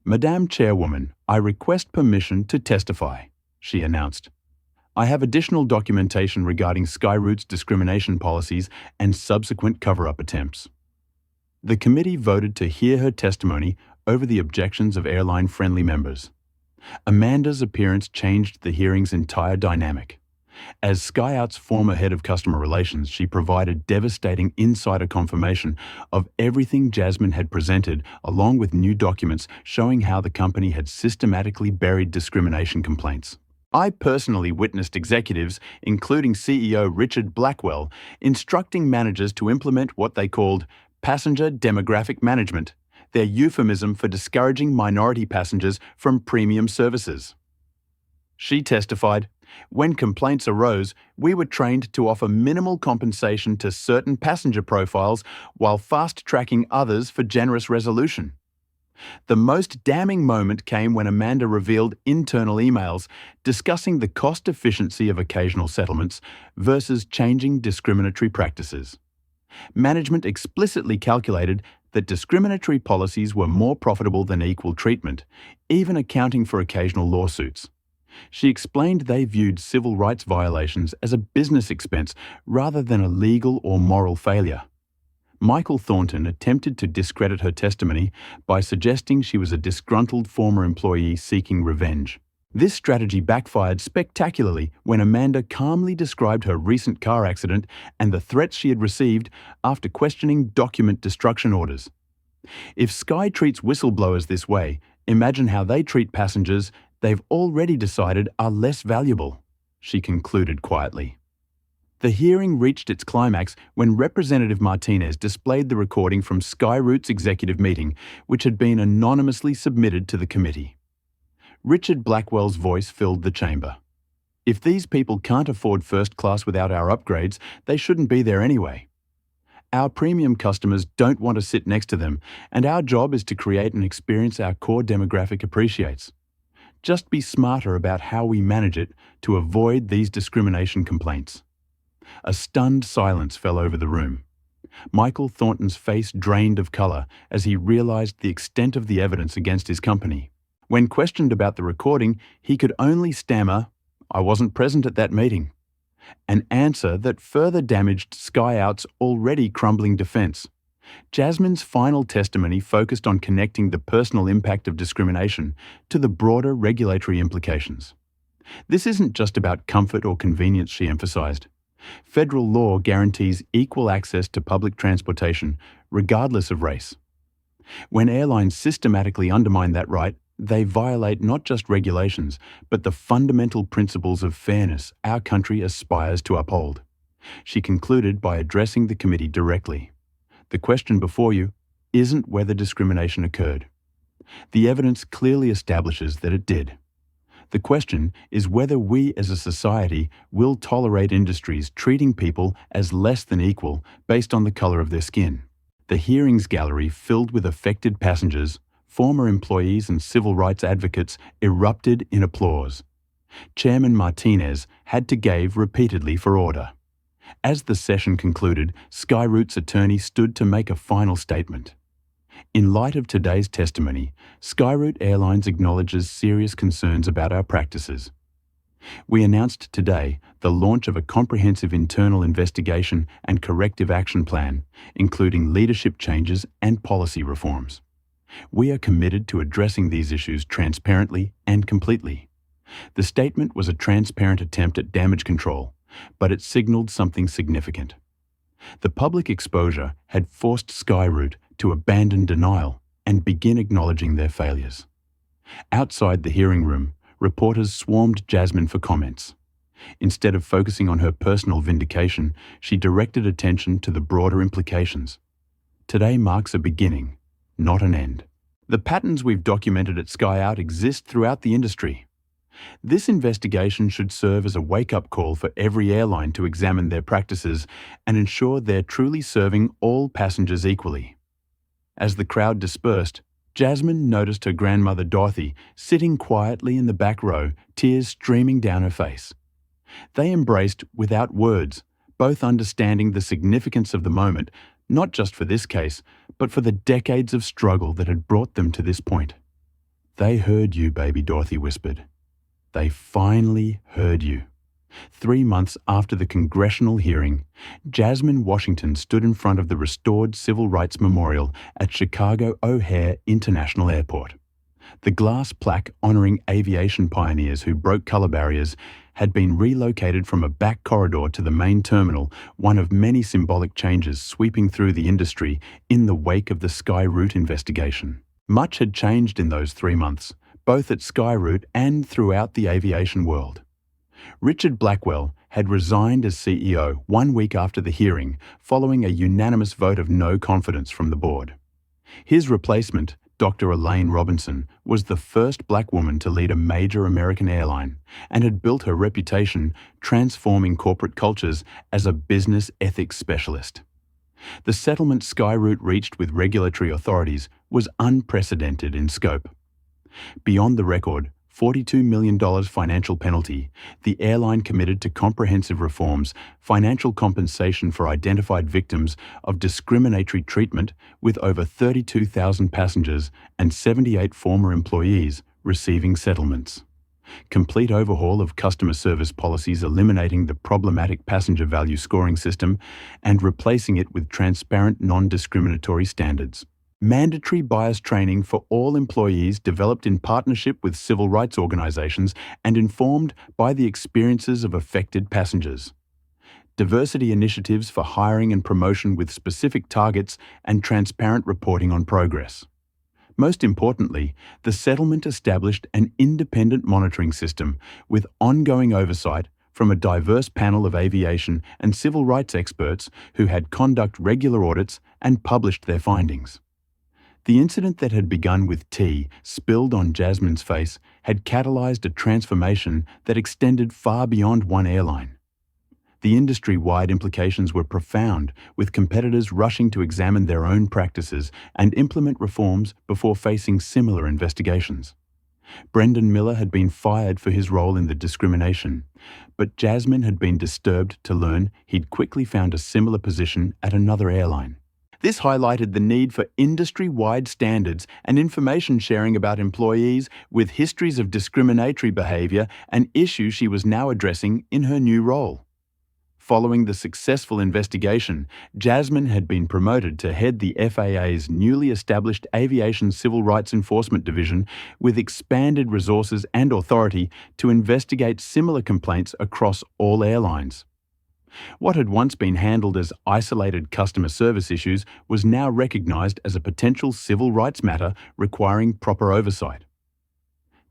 "Madam Chairwoman, I request permission to testify," she announced. "I have additional documentation regarding Skyroute's discrimination policies and subsequent cover-up attempts." The committee voted to hear her testimony over the objections of airline-friendly members. Amanda's appearance changed the hearing's entire dynamic. As SkyOut's former head of customer relations, she provided devastating insider confirmation of everything Jasmine had presented, along with new documents showing how the company had systematically buried discrimination complaints. I personally witnessed executives, including CEO Richard Blackwell, instructing managers to implement what they called passenger demographic management, their euphemism for discouraging minority passengers from premium services. She testified, "When complaints arose, we were trained to offer minimal compensation to certain passenger profiles while fast-tracking others for generous resolution." The most damning moment came when Amanda revealed internal emails discussing the cost efficiency of occasional settlements versus changing discriminatory practices. Management explicitly calculated that discriminatory policies were more profitable than equal treatment, even accounting for occasional lawsuits. She explained they viewed civil rights violations as a business expense rather than a legal or moral failure. Michael Thornton attempted to discredit her testimony by suggesting she was a disgruntled former employee seeking revenge. This strategy backfired spectacularly when Amanda calmly described her recent car accident and the threats she had received after questioning document destruction orders. If Sky treats whistleblowers this way, imagine how they treat passengers they've already decided are less valuable, she concluded quietly. The hearing reached its climax when Representative Martinez displayed the recording from Skyroute's executive meeting, which had been anonymously submitted to the committee. Richard Blackwell's voice filled the chamber. "If these people can't afford first class without our upgrades, they shouldn't be there anyway. Our premium customers don't want to sit next to them, and our job is to create an experience our core demographic appreciates. Just be smarter about how we manage it to avoid these discrimination complaints." A stunned silence fell over the room. Michael Thornton's face drained of color as he realized the extent of the evidence against his company. When questioned about the recording, he could only stammer, "I wasn't present at that meeting," an answer that further damaged SkyOut's already crumbling defense. Jasmine's final testimony focused on connecting the personal impact of discrimination to the broader regulatory implications. This isn't just about comfort or convenience, she emphasized. Federal law guarantees equal access to public transportation, regardless of race. When airlines systematically undermine that right, they violate not just regulations, but the fundamental principles of fairness our country aspires to uphold. She concluded by addressing the committee directly. The question before you isn't whether discrimination occurred. The evidence clearly establishes that it did. The question is whether we as a society will tolerate industries treating people as less than equal based on the color of their skin. The hearings gallery, filled with affected passengers, former employees and civil rights advocates, erupted in applause. Chairman Martinez had to gave repeatedly for order. As the session concluded, Skyroute's attorney stood to make a final statement. In light of today's testimony, Skyroute Airlines acknowledges serious concerns about our practices. We announced today the launch of a comprehensive internal investigation and corrective action plan, including leadership changes and policy reforms. We are committed to addressing these issues transparently and completely. The statement was a transparent attempt at damage control, but it signaled something significant. The public exposure had forced Skyroute to abandon denial and begin acknowledging their failures. Outside the hearing room, reporters swarmed Jasmine for comments. Instead of focusing on her personal vindication, she directed attention to the broader implications. Today marks a beginning, not an end. The patterns we've documented at SkyOut exist throughout the industry. This investigation should serve as a wake-up call for every airline to examine their practices and ensure they're truly serving all passengers equally. As the crowd dispersed, Jasmine noticed her grandmother Dorothy sitting quietly in the back row, tears streaming down her face. They embraced without words, both understanding the significance of the moment, not just for this case, but for the decades of struggle that had brought them to this point. "They heard you, baby," Dorothy whispered. "They finally heard you." 3 months after the congressional hearing, Jasmine Washington stood in front of the restored Civil Rights Memorial at Chicago O'Hare International Airport. The glass plaque honoring aviation pioneers who broke color barriers had been relocated from a back corridor to the main terminal, one of many symbolic changes sweeping through the industry in the wake of the Skyroute investigation. Much had changed in those 3 months, both at Skyroute and throughout the aviation world. Richard Blackwell had resigned as CEO 1 week after the hearing, following a unanimous vote of no confidence from the board. His replacement, Dr. Elaine Robinson, was the first black woman to lead a major American airline and had built her reputation transforming corporate cultures as a business ethics specialist. The settlement Skyroute reached with regulatory authorities was unprecedented in scope. Beyond the record $42 million financial penalty, the airline committed to comprehensive reforms, financial compensation for identified victims of discriminatory treatment, with over 32,000 passengers and 78 former employees receiving settlements. Complete overhaul of customer service policies, eliminating the problematic passenger value scoring system and replacing it with transparent, non-discriminatory standards. Mandatory bias training for all employees, developed in partnership with civil rights organizations and informed by the experiences of affected passengers. Diversity initiatives for hiring and promotion with specific targets and transparent reporting on progress. Most importantly, the settlement established an independent monitoring system with ongoing oversight from a diverse panel of aviation and civil rights experts who had conducted regular audits and published their findings. The incident that had begun with tea spilled on Jasmine's face had catalyzed a transformation that extended far beyond one airline. The industry-wide implications were profound, with competitors rushing to examine their own practices and implement reforms before facing similar investigations. Brendan Miller had been fired for his role in the discrimination, but Jasmine had been disturbed to learn he'd quickly found a similar position at another airline. This highlighted the need for industry-wide standards and information sharing about employees with histories of discriminatory behavior, an issue she was now addressing in her new role. Following the successful investigation, Jasmine had been promoted to head the FAA's newly established Aviation Civil Rights Enforcement Division, with expanded resources and authority to investigate similar complaints across all airlines. What had once been handled as isolated customer service issues was now recognized as a potential civil rights matter requiring proper oversight.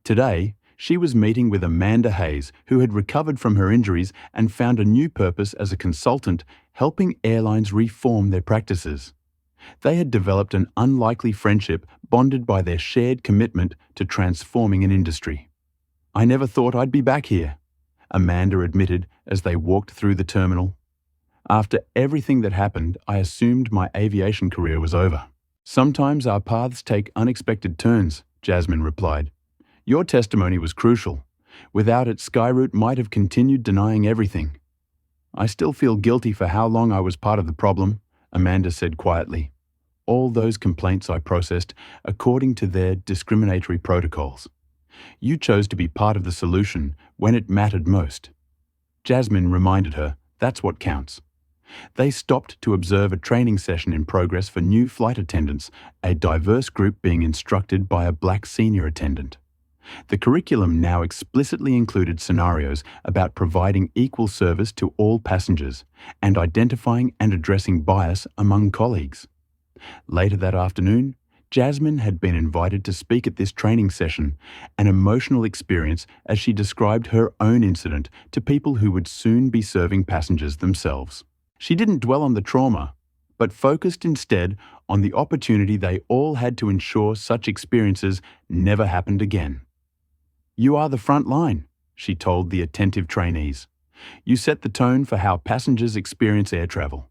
Today, she was meeting with Amanda Hayes, who had recovered from her injuries and found a new purpose as a consultant, helping airlines reform their practices. They had developed an unlikely friendship bonded by their shared commitment to transforming an industry. "I never thought I'd be back here," Amanda admitted as they walked through the terminal. "After everything that happened, I assumed my aviation career was over." "Sometimes our paths take unexpected turns," Jasmine replied. "Your testimony was crucial. Without it, Skyroute might have continued denying everything." "I still feel guilty for how long I was part of the problem," Amanda said quietly. "All those complaints I processed according to their discriminatory protocols. You chose to be part of the solution when it mattered most." Jasmine reminded her that's what counts. They stopped to observe a training session in progress for new flight attendants, a diverse group being instructed by a black senior attendant. The curriculum now explicitly included scenarios about providing equal service to all passengers and identifying and addressing bias among colleagues. Later that afternoon, Jasmine had been invited to speak at this training session, an emotional experience as she described her own incident to people who would soon be serving passengers themselves. She didn't dwell on the trauma, but focused instead on the opportunity they all had to ensure such experiences never happened again. "You are the front line," she told the attentive trainees. "You set the tone for how passengers experience air travel.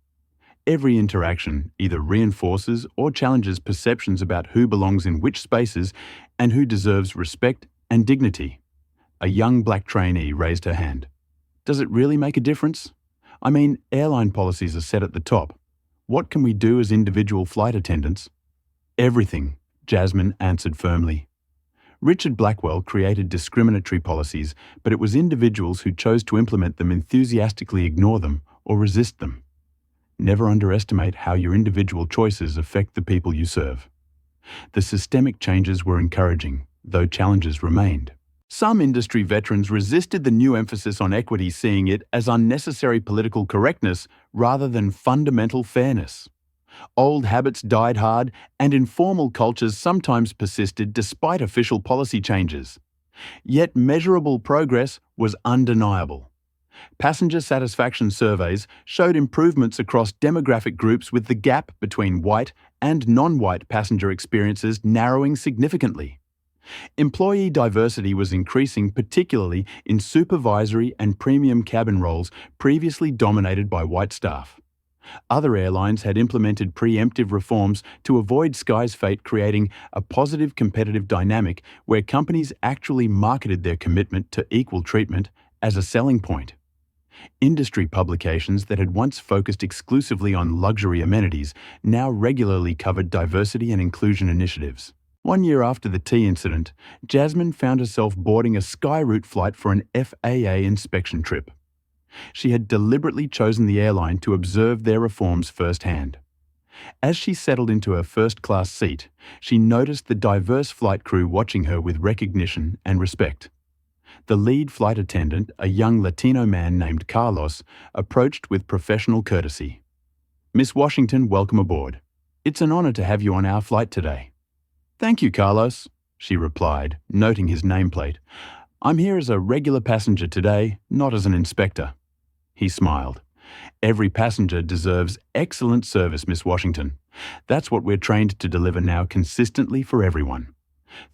Every interaction either reinforces or challenges perceptions about who belongs in which spaces and who deserves respect and dignity." A young black trainee raised her hand. "Does it really make a difference? I mean, airline policies are set at the top. What can we do as individual flight attendants?" "Everything," Jasmine answered firmly. Richard Blackwell created discriminatory policies, but it was individuals who chose to implement them enthusiastically ignore them or resist them. Never underestimate how your individual choices affect the people you serve. The systemic changes were encouraging, though challenges remained. Some industry veterans resisted the new emphasis on equity, seeing it as unnecessary political correctness rather than fundamental fairness. Old habits died hard, and informal cultures sometimes persisted despite official policy changes. Yet measurable progress was undeniable. Passenger satisfaction surveys showed improvements across demographic groups, with the gap between white and non-white passenger experiences narrowing significantly. Employee diversity was increasing, particularly in supervisory and premium cabin roles previously dominated by white staff. Other airlines had implemented preemptive reforms to avoid Sky's fate, creating a positive competitive dynamic where companies actually marketed their commitment to equal treatment as a selling point. Industry publications that had once focused exclusively on luxury amenities now regularly covered diversity and inclusion initiatives. 1 year after the tea incident, Jasmine found herself boarding a Skyroute flight for an FAA inspection trip. She had deliberately chosen the airline to observe their reforms firsthand. As she settled into her first-class seat, she noticed the diverse flight crew watching her with recognition and respect. The lead flight attendant, a young Latino man named Carlos, approached with professional courtesy. "Miss Washington, welcome aboard. It's an honor to have you on our flight today." "Thank you, Carlos," she replied, noting his nameplate. "I'm here as a regular passenger today, not as an inspector." He smiled. "Every passenger deserves excellent service, Miss Washington. That's what we're trained to deliver now, consistently for everyone."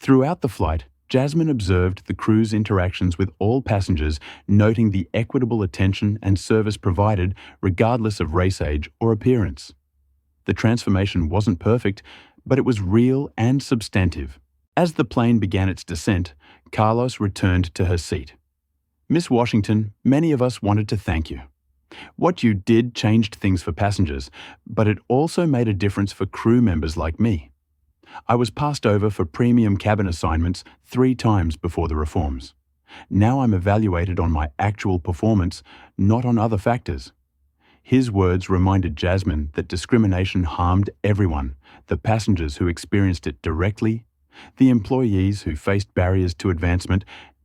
Throughout the flight, Jasmine observed the crew's interactions with all passengers, noting the equitable attention and service provided regardless of race, age, or appearance. The transformation wasn't perfect, but it was real and substantive. As the plane began its descent, Carlos returned to her seat. "Miss Washington, many of us wanted to thank you. What you did changed things for passengers, but it also made a difference for crew members like me. I was passed over for premium cabin assignments 3 times before the reforms. Now I'm evaluated on my actual performance, not on other factors." His words reminded Jasmine that discrimination harmed everyone: the passengers who experienced it directly, the employees who faced barriers to advancement,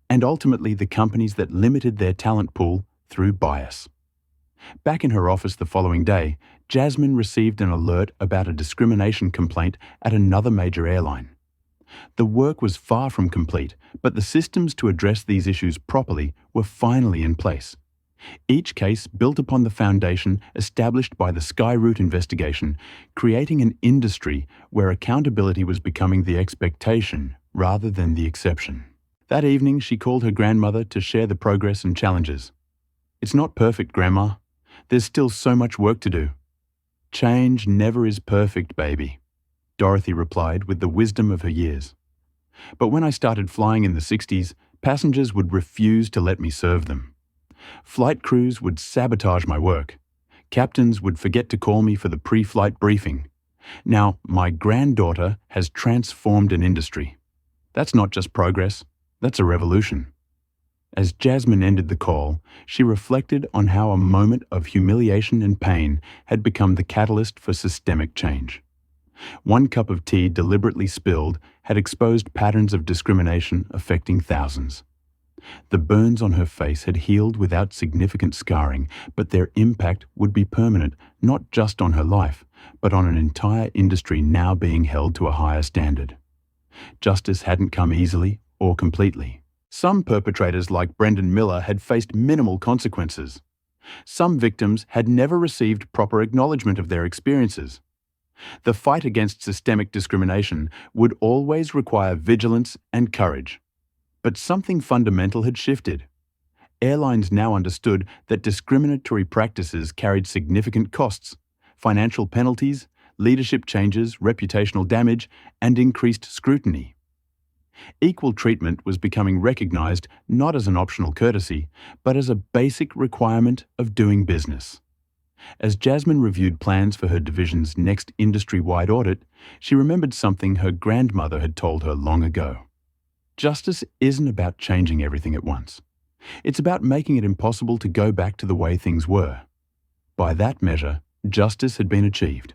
and ultimately the companies that limited their talent pool through bias. Back in her office the following day, Jasmine received an alert about a discrimination complaint at another major airline. The work was far from complete, but the systems to address these issues properly were finally in place. Each case built upon the foundation established by the Skyroute investigation, creating an industry where accountability was becoming the expectation rather than the exception. That evening, she called her grandmother to share the progress and challenges. "It's not perfect, Grandma. There's still so much work to do." "Change never is perfect, baby," Dorothy replied with the wisdom of her years. "But when I started flying in the 60s, passengers would refuse to let me serve them. Flight crews would sabotage my work. Captains would forget to call me for the pre-flight briefing. Now, my granddaughter has transformed an industry. That's not just progress, that's a revolution." As Jasmine ended the call, she reflected on how a moment of humiliation and pain had become the catalyst for systemic change. 1 cup of tea deliberately spilled had exposed patterns of discrimination affecting thousands. The burns on her face had healed without significant scarring, but their impact would be permanent, not just on her life, but on an entire industry now being held to a higher standard. Justice hadn't come easily or completely. Some perpetrators like Brendan Miller had faced minimal consequences. Some victims had never received proper acknowledgement of their experiences. The fight against systemic discrimination would always require vigilance and courage. But something fundamental had shifted. Airlines now understood that discriminatory practices carried significant costs: financial penalties, leadership changes, reputational damage, and increased scrutiny. Equal treatment was becoming recognized not as an optional courtesy, but as a basic requirement of doing business. As Jasmine reviewed plans for her division's next industry-wide audit, she remembered something her grandmother had told her long ago. Justice isn't about changing everything at once. It's about making it impossible to go back to the way things were. By that measure, justice had been achieved.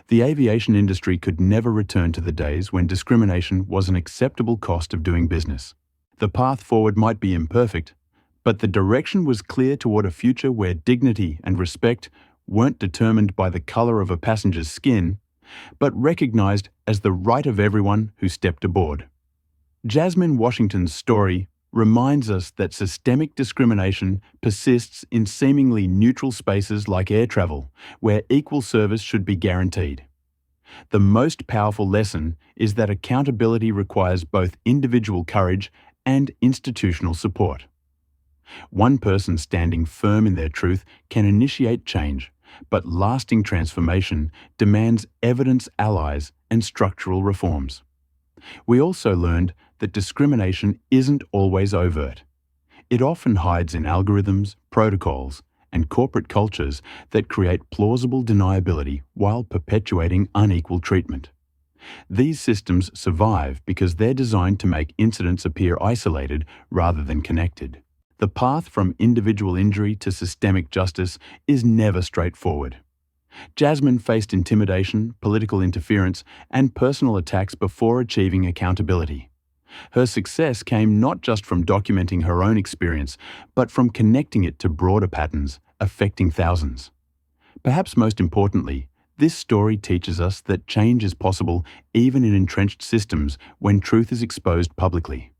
The aviation industry could never return to the days when discrimination was an acceptable cost of doing business. The path forward might be imperfect, but the direction was clear toward a future where dignity and respect weren't determined by the color of a passenger's skin, but recognized as the right of everyone who stepped aboard. Jasmine Washington's story reminds us that systemic discrimination persists in seemingly neutral spaces like air travel, where equal service should be guaranteed. The most powerful lesson is that accountability requires both individual courage and institutional support. One person standing firm in their truth can initiate change, but lasting transformation demands evidence allies and structural reforms. We also learned that discrimination isn't always overt. It often hides in algorithms, protocols, and corporate cultures that create plausible deniability while perpetuating unequal treatment. These systems survive because they're designed to make incidents appear isolated rather than connected. The path from individual injury to systemic justice is never straightforward. Jasmine faced intimidation, political interference, and personal attacks before achieving accountability. Her success came not just from documenting her own experience, but from connecting it to broader patterns affecting thousands. Perhaps most importantly, this story teaches us that change is possible even in entrenched systems when truth is exposed publicly.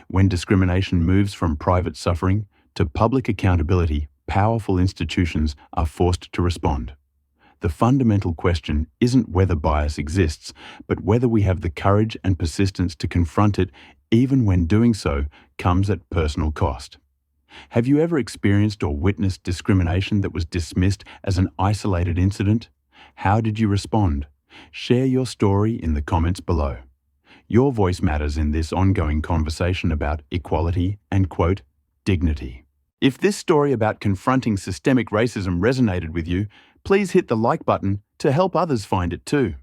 When discrimination moves from private suffering to public accountability, powerful institutions are forced to respond. The fundamental question isn't whether bias exists, but whether we have the courage and persistence to confront it, even when doing so comes at personal cost. Have you ever experienced or witnessed discrimination that was dismissed as an isolated incident? How did you respond? Share your story in the comments below. Your voice matters in this ongoing conversation about equality and, quote, dignity. If this story about confronting systemic racism resonated with you, please hit the like button to help others find it too.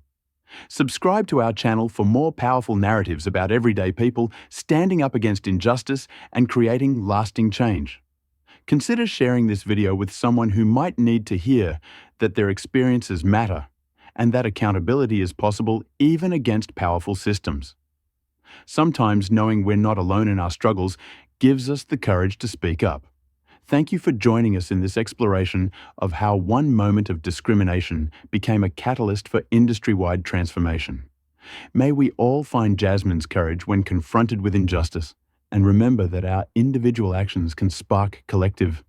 Subscribe to our channel for more powerful narratives about everyday people standing up against injustice and creating lasting change. Consider sharing this video with someone who might need to hear that their experiences matter and that accountability is possible even against powerful systems. Sometimes knowing we're not alone in our struggles gives us the courage to speak up. Thank you for joining us in this exploration of how one moment of discrimination became a catalyst for industry-wide transformation. May we all find Jasmine's courage when confronted with injustice, and remember that our individual actions can spark collective